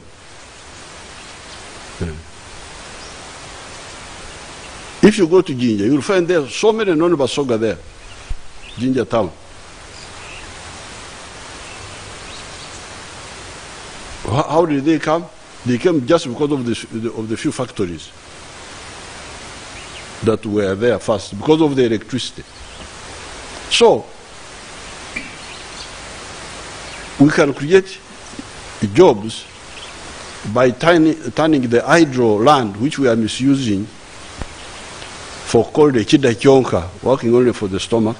If you go to Jinja, you'll find there so many non-Basoga there, Jinja town. How did they come? They came just because of the few factories that were there first, because of the electricity. So, we can create jobs by turning the hydro land, which we are misusing, for called a chida chonka, working only for the stomach,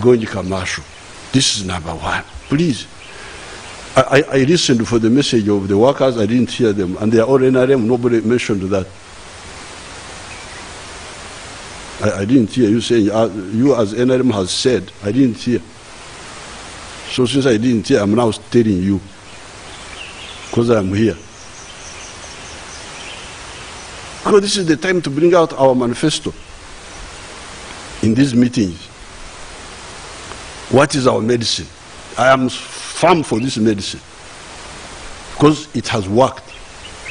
going commercial. This is number one. Please. I listened for the message of the workers, I didn't hear them. And they are all NRM, nobody mentioned that. I didn't hear you saying, you as NRM has said, I didn't hear. So since I didn't hear, I'm now telling you, because I'm here. Because this is the time to bring out our manifesto in these meetings. What is our medicine? I am firm for this medicine because it has worked.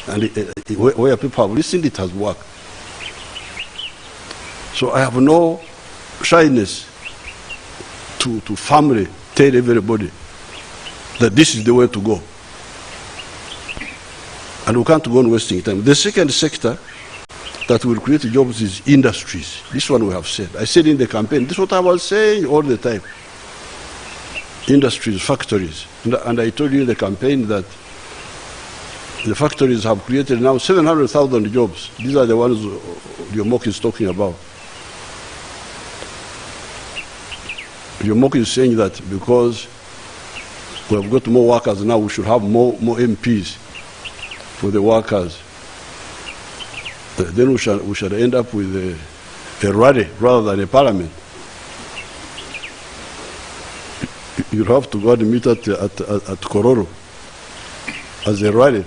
And where people have listened, it has worked. So I have no shyness to firmly tell everybody that this is the way to go. And we can't go on wasting time. The second sector that will create jobs is industries. This one we have said. I said in the campaign, this is what I was saying all the time. Industries, factories. And I told you in the campaign that the factories have created now 700,000 jobs. These are the ones Ryomok is talking about. Ryomok is saying that because we have got more workers now, we should have more MPs for the workers. Then we shall end up with a rally rather than a parliament. You have to go and meet at Kororo as a rally.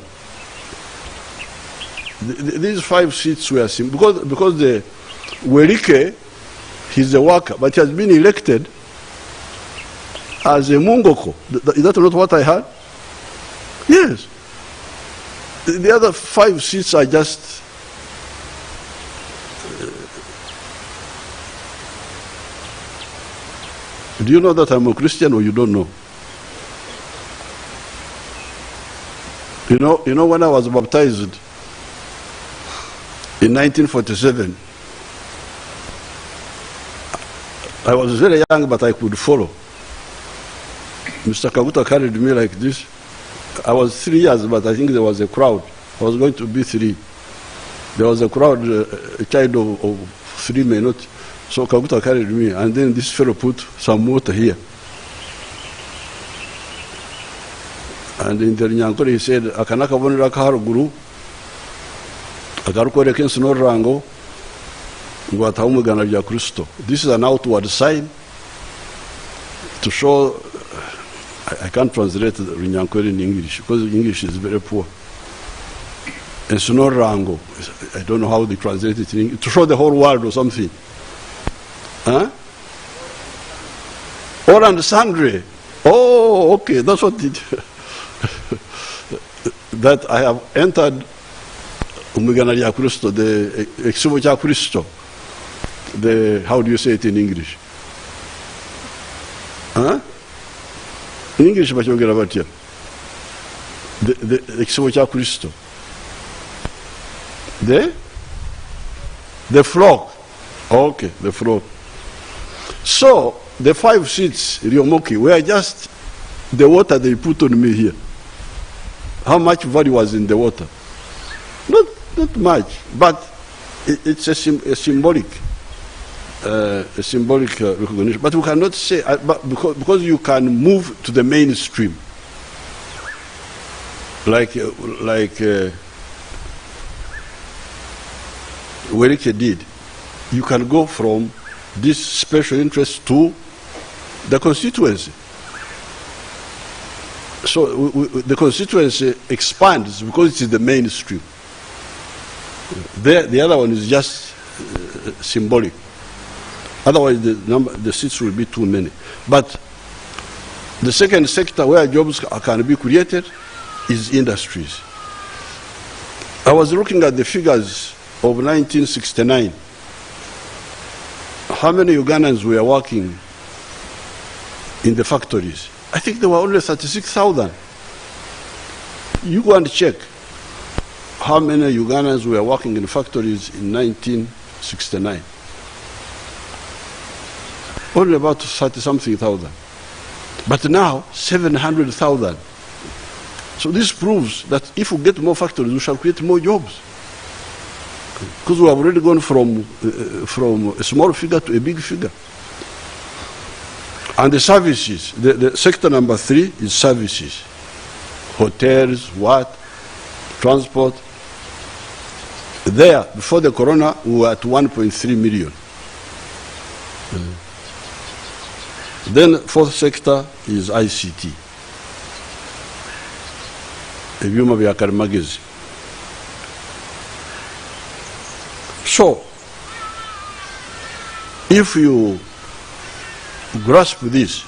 These 5 seats were because the Werike, he's a worker, but he has been elected as a Mungoko. Is that not what I heard? Yes. The other 5 seats are just do you know that I'm a Christian or you don't know? You know when I was baptized in 1947, I was very young, but I could follow. Mr. Kaguta carried me like this. I was 3 years, but I think there was a crowd. I was going to be 3. There was a crowd, a child of 3 may not. So Kaguta carried me, and then this fellow put some water here. And in the Nyankore he said, Akanaka bonera kaharo guru, Akaruko reken sino rango, Guataumu Ganaja Kristo. This is an outward sign to show, I can't translate the Nyankore in English, because English is very poor. And sino rango, I don't know how they translate it in English, to show the whole world or something. Huh? All and sundry. Oh, okay, that's what it that I have entered Umiganaria Kristo, the Exumocha Kristo. The, how do you say it in English? Huh? In English, but you get about here. The Exumocha Kristo. The flock. Okay, the flock. So, the 5 seats, Ryomoki, were just the water they put on me here. How much value was in the water? Not much, but it's a symbolic recognition. But we cannot say, because you can move to the mainstream, like Werike did. You can go from this special interest to the constituency. So the constituency expands because it is the mainstream. The other one is just symbolic. Otherwise, the seats will be too many. But the second sector where jobs can be created is industries. I was looking at the figures of 1969. How many Ugandans were working in the factories? I think there were only 36,000. You go and check how many Ugandans were working in factories in 1969. Only about 30-something thousand. But now, 700,000. So this proves that if we get more factories, we shall create more jobs. Because we have already gone from a small figure to a big figure. And the services, the sector number 3 is services. Hotels, transport. There, before the corona, we were at 1.3 million. Then fourth sector is ICT. Ebyuma bya kalimagezi. So, if you grasp this,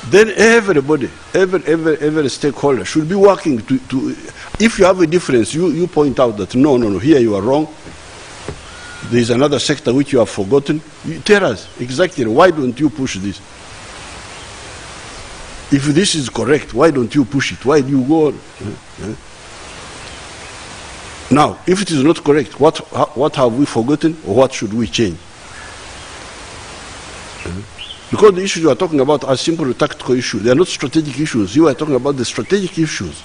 then everybody, every stakeholder should be working to if you have a difference, you point out that no, here you are wrong. There is another sector which you have forgotten. You tell us exactly, why don't you push this? If this is correct, why don't you push it? Why do you go on? Now, if it is not correct, what have we forgotten, or what should we change? Because the issues you are talking about are simple tactical issues. They are not strategic issues. You are talking about the strategic issues.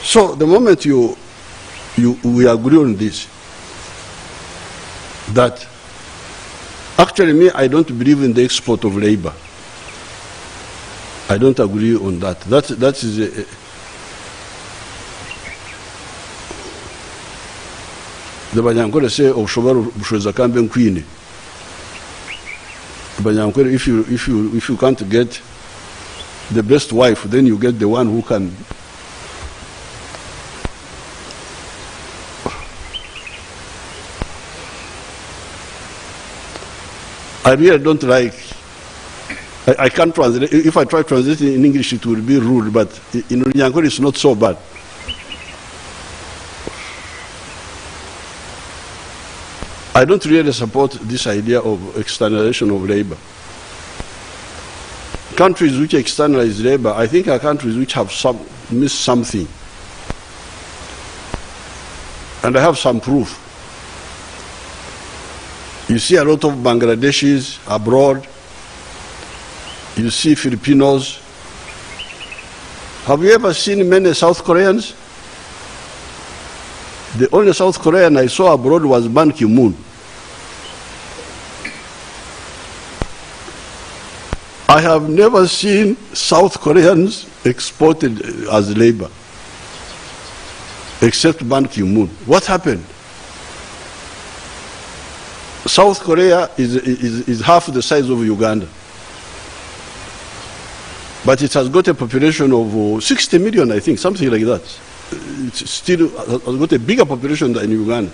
So the moment we agree on this, that actually me, I don't believe in the export of labor. I don't agree on that. That is the Banyankore say Oshobora Bushoza Kambe Nkwine. Banyankore, if you can't get the best wife, then you get the one who can. I really don't like. I can't translate. If I try translating in English, it will be rude, but in Banyankore it's not so bad. I don't really support this idea of externalization of labor. Countries which externalize labor, I think are countries which have missed something. And I have some proof. You see a lot of Bangladeshis abroad. You see Filipinos. Have you ever seen many South Koreans? The only South Korean I saw abroad was Ban Ki-moon. I have never seen South Koreans exported as labor, except Ban Ki-moon. What happened? South Korea is half the size of Uganda. But it has got a population of 60 million, I think, something like that. It's still has got a bigger population than Uganda.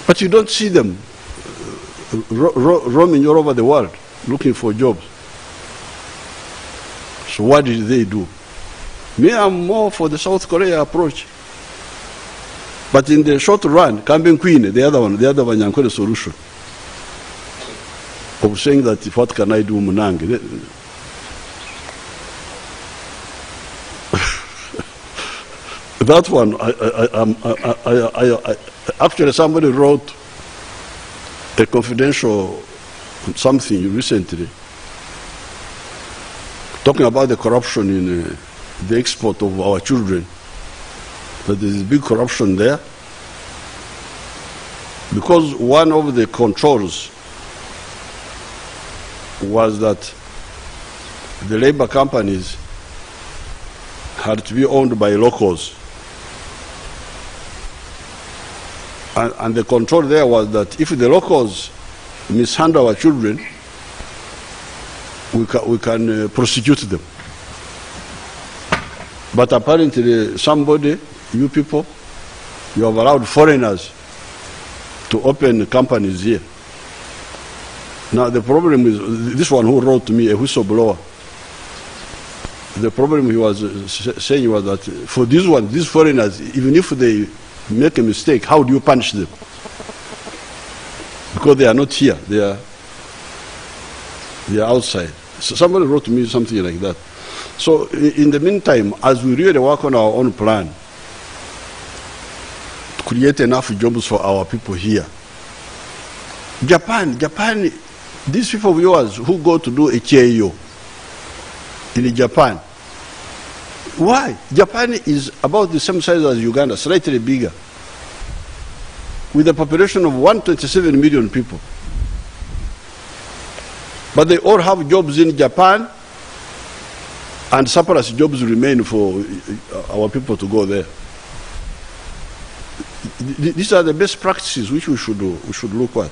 But you don't see them roaming all over the world looking for jobs. So what did they do? Me, I'm more for the South Korea approach. But in the short run, Kambe Nkwine, the other Banyankore solution of saying that what can I do, Munange? That one, actually somebody wrote a confidential something recently talking about the corruption in the export of our children, that there is big corruption there, because one of the controls was that the labor companies had to be owned by locals. And the control there was that if the locals mishandle our children, we can prosecute them. But apparently somebody, you people, you have allowed foreigners to open companies here. Now the problem is, this one who wrote to me, a whistleblower, the problem he was saying was that for these ones, these foreigners, even if they make a mistake, how do you punish them? Because they are not here, they are outside. So somebody wrote to me something like that. So in the meantime, as we really work on our own plan to create enough jobs for our people here, Japan, these people of yours who go to do a HAO in Japan, why? Japan is about the same size as Uganda, slightly bigger, with a population of 127 million people. But they all have jobs in Japan, and surplus jobs remain for our people to go there. These are the best practices which we should look at.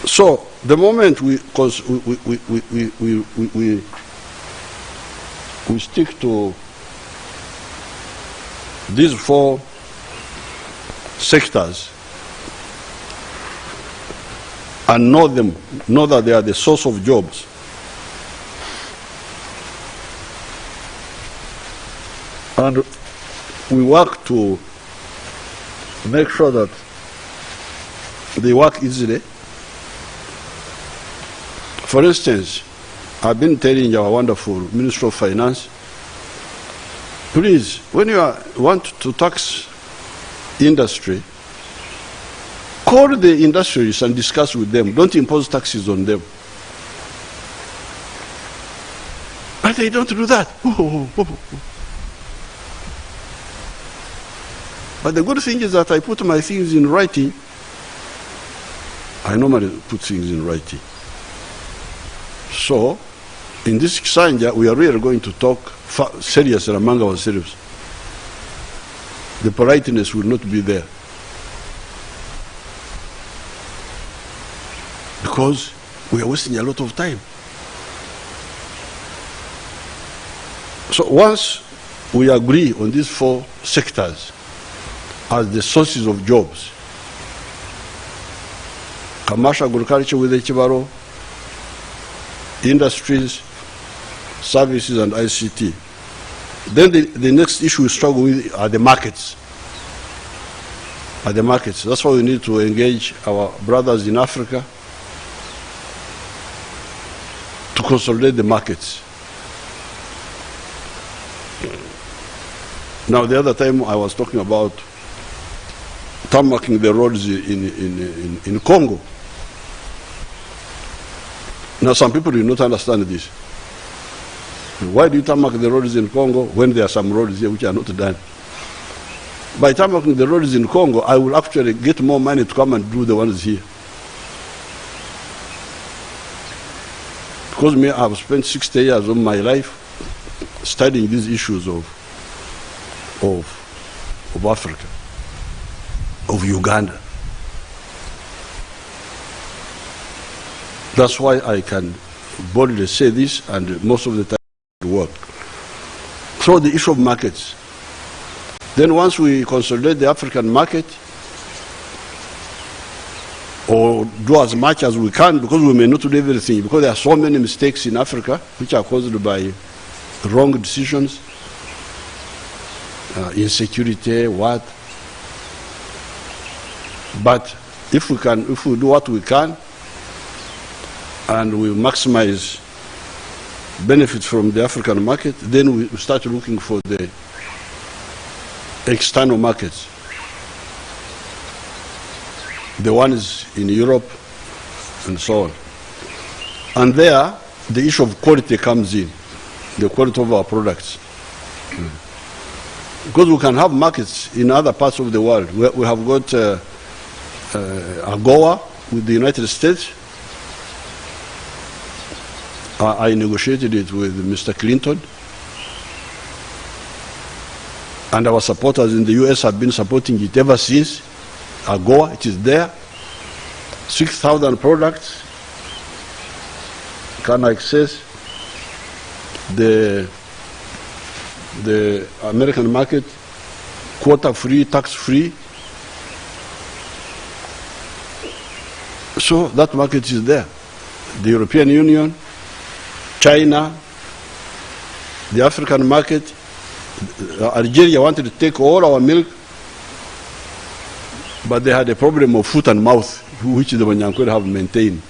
So the moment we stick to these 4 sectors and know that they are the source of jobs, and we work to make sure that they work easily. For instance, I've been telling our wonderful Minister of Finance, please, when you want to tax industry, call the industries and discuss with them. Don't impose taxes on them. But they don't do that. But the good thing is that I put my things in writing. I normally put things in writing. So, in this Kisanja, we are really going to talk seriously among ourselves. The politeness will not be there. Because we are wasting a lot of time. So once we agree on these 4 sectors as the sources of jobs, commercial agriculture with Echibaro, industries, services, and ICT. Then the next issue we struggle with are the markets. That's why we need to engage our brothers in Africa to consolidate the markets. Now, the other time I was talking about tarmacking the roads in Congo. Now, some people do not understand this. Why do you tarmac the roads in Congo when there are some roads here which are not done? By tarmacking the roads in Congo, I will actually get more money to come and do the ones here. Because me, I've spent 60 years of my life studying these issues of Africa, of Uganda. That's why I can boldly say this, and most of the time it works. So the issue of markets. Then once we consolidate the African market, or do as much as we can, because we may not do everything, because there are so many mistakes in Africa which are caused by wrong decisions, insecurity, what. But if we do what we can, and we maximize benefits from the African market, then we start looking for the external markets. The ones in Europe and so on. And there, the issue of quality comes in, the quality of our products. Because we can have markets in other parts of the world. We have got AGOA with the United States. I negotiated it with Mr. Clinton. And our supporters in the US have been supporting it ever since. AGOA, it is there. 6,000 products can access the American market, quota-free, tax-free. So that market is there. The European Union, China, the African market, Algeria wanted to take all our milk, but they had a problem of foot and mouth, which the Banyankore have maintained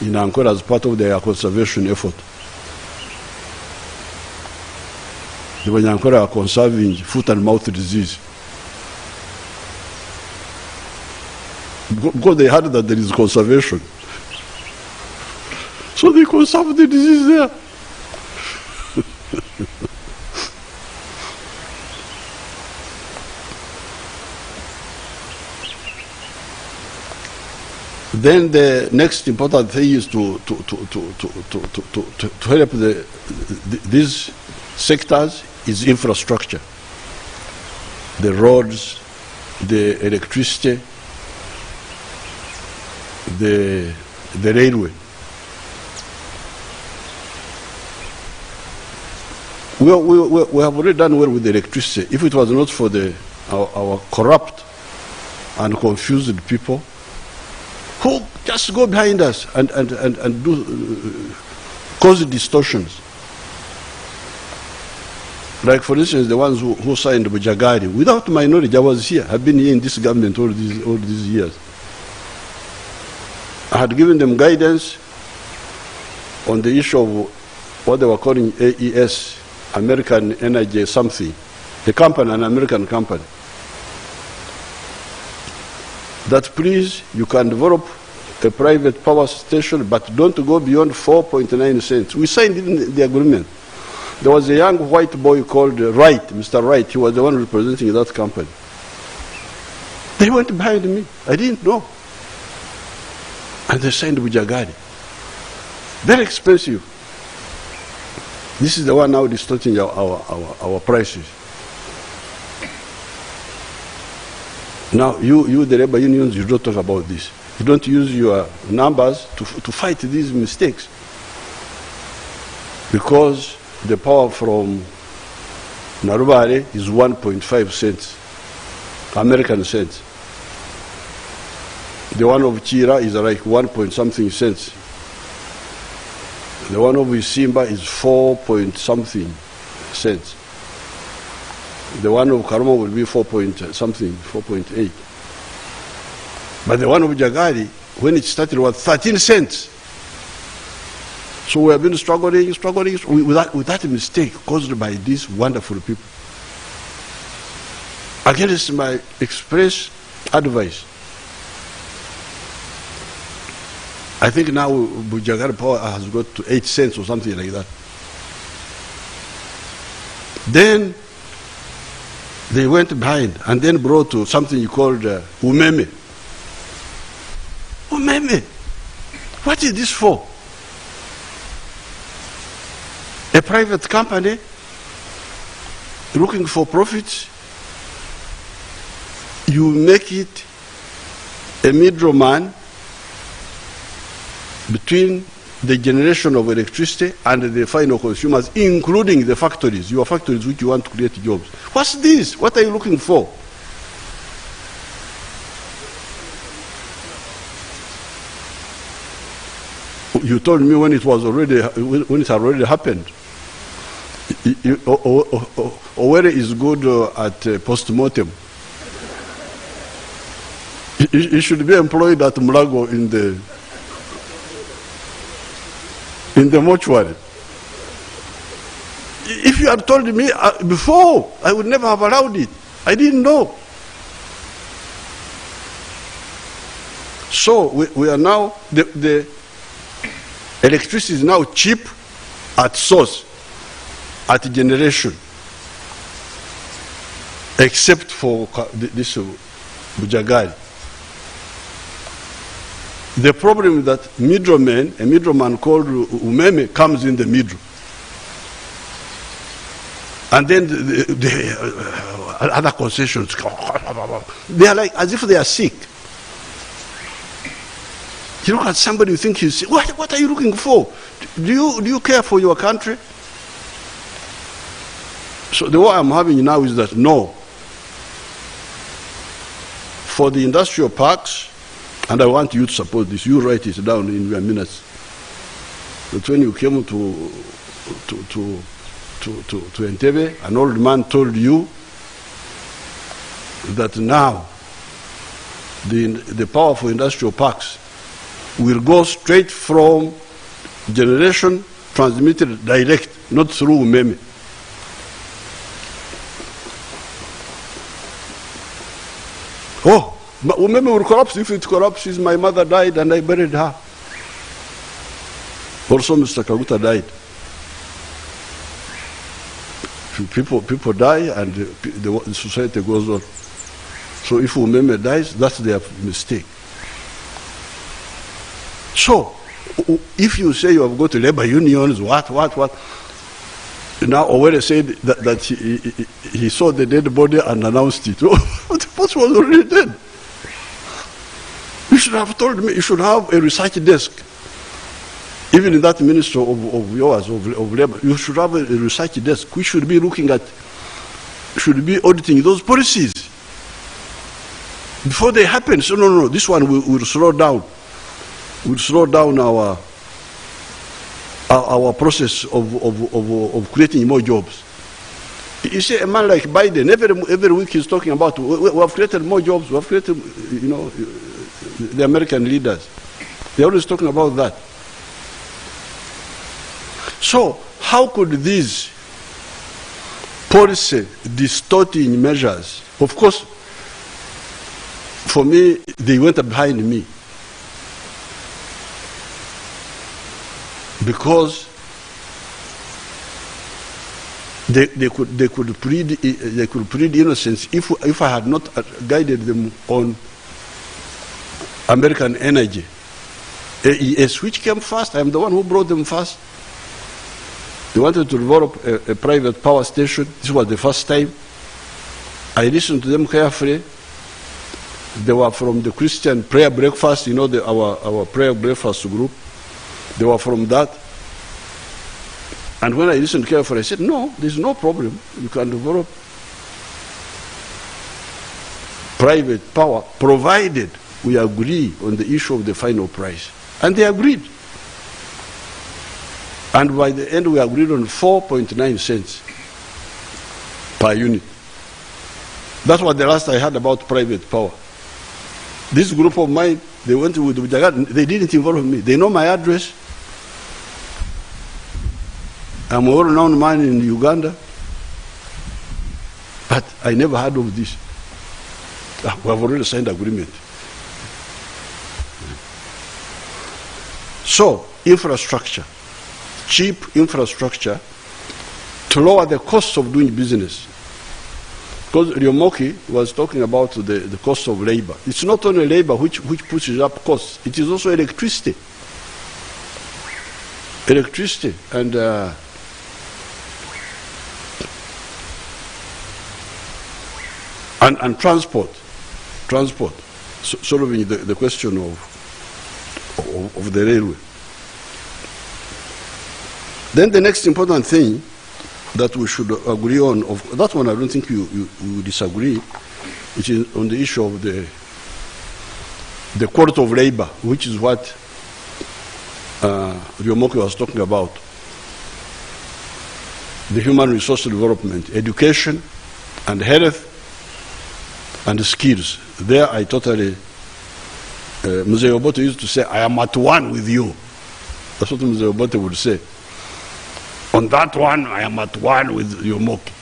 in Ankara as part of their conservation effort. The Banyankore are conserving foot and mouth disease. Because they heard that there is conservation. So they conserve the disease there. Then the next important thing is to help these sectors is infrastructure. The roads, the electricity, the railway. We have already done well with the electricity. If it was not for our corrupt and confused people who just go behind us and do cause distortions. Like, for instance, the ones who signed Bujagari. Without my knowledge, I was here. I've been here in this government all these years. I had given them guidance on the issue of what they were calling AES, American Energy something, a company, an American company. That please, you can develop a private power station, but don't go beyond 4.9 cents. We signed in the agreement. There was a young white boy called Wright, Mr. Wright. He was the one representing that company. They went behind me. I didn't know. And they signed Bujagari. Very expensive. This is the one now distorting our prices. Now, you the labor unions, you don't talk about this. You don't use your numbers to fight these mistakes. Because the power from Narubare is 1.5 cents, American cents. The one of Chira is like 1 something cents. The one of Simba is 4 something cents. The one of Karuma will be 4 something, 4.8. But the one of Jagari, when it started, was 13 cents. So we have been struggling with that mistake caused by these wonderful people. Against my express advice. I think now Bujagari power has got to 8 cents or something like that. Then they went behind and then brought to something you called umeme. Umeme. What is this for? A private company looking for profits, you make it a middleman between the generation of electricity and the final consumers, including the factories, your factories which you want to create jobs. What's this? What are you looking for? You told me when it had already happened. Owere is good at post-mortem. He should be employed at Mulago in the mortuary. If you had told me before, I would never have allowed it. I didn't know. So we are now, the electricity is now cheap at source, at generation, except for this Bujagari. The problem is that a middleman called Umeme comes in the middle. And then the other concessions, they are like as if they are sick. You look at somebody, you think he's sick. What are you looking for? Do you care for your country? So the war I'm having now is that no. For the industrial parks And I want you to support this. You write it down in your minutes. But when you came to Entebbe, an old man told you that now the powerful industrial parks will go straight from generation transmitted direct, not through Umeme. Oh, Umeme will collapse. If it collapses, my mother died and I buried her. Also, Mr. Kaguta died. People die and the society goes on. So if Umeme dies, that's their mistake. So, if you say you have got labor unions, what? Now Owere said that he saw the dead body and announced it. The person was already dead. You should have told me, you should have a research desk. Even in that ministry of yours, of labor, you should have a research desk. We should be looking at, should be auditing those policies before they happen. So no, this one will slow down. Will slow down our process of creating more jobs. You see, a man like Biden, every week he's talking about, we have created more jobs, we have created, you know, the American leaders. They're always talking about that. So, how could these policy distorting measures, of course, for me, they went behind me. Because they could plead innocence if I had not guided them on American energy. AES, which came first, I'm the one who brought them first. They wanted to develop a private power station. This was the first time. I listened to them carefully. They were from the Christian prayer breakfast, you know, our prayer breakfast group. They were from that. And when I listened carefully, I said, no, there's no problem. You can develop private power, provided we agree on the issue of the final price. And they agreed. And by the end, we agreed on 4.9 cents per unit. That's what the last I heard about private power. This group of mine, they went with Uganda. They didn't involve me. They know my address. I'm a well-known man in Uganda. But I never heard of this. We have already signed agreement. So, infrastructure. Cheap infrastructure to lower the cost of doing business. Because Ryomoki was talking about the cost of labor. It's not only labor which pushes up costs, it is also electricity. Electricity and transport. Transport, solving the question of the railway. Then the next important thing that we should agree on, that one I don't think you disagree, which is on the issue of the quality of labor, which is what Ryomoki was talking about. The human resource development, education and health and skills. There I totally, Mzee Obote used to say, I am at one with you. That's what Mzee Obote would say. On that one, I am at one with Ryomoki.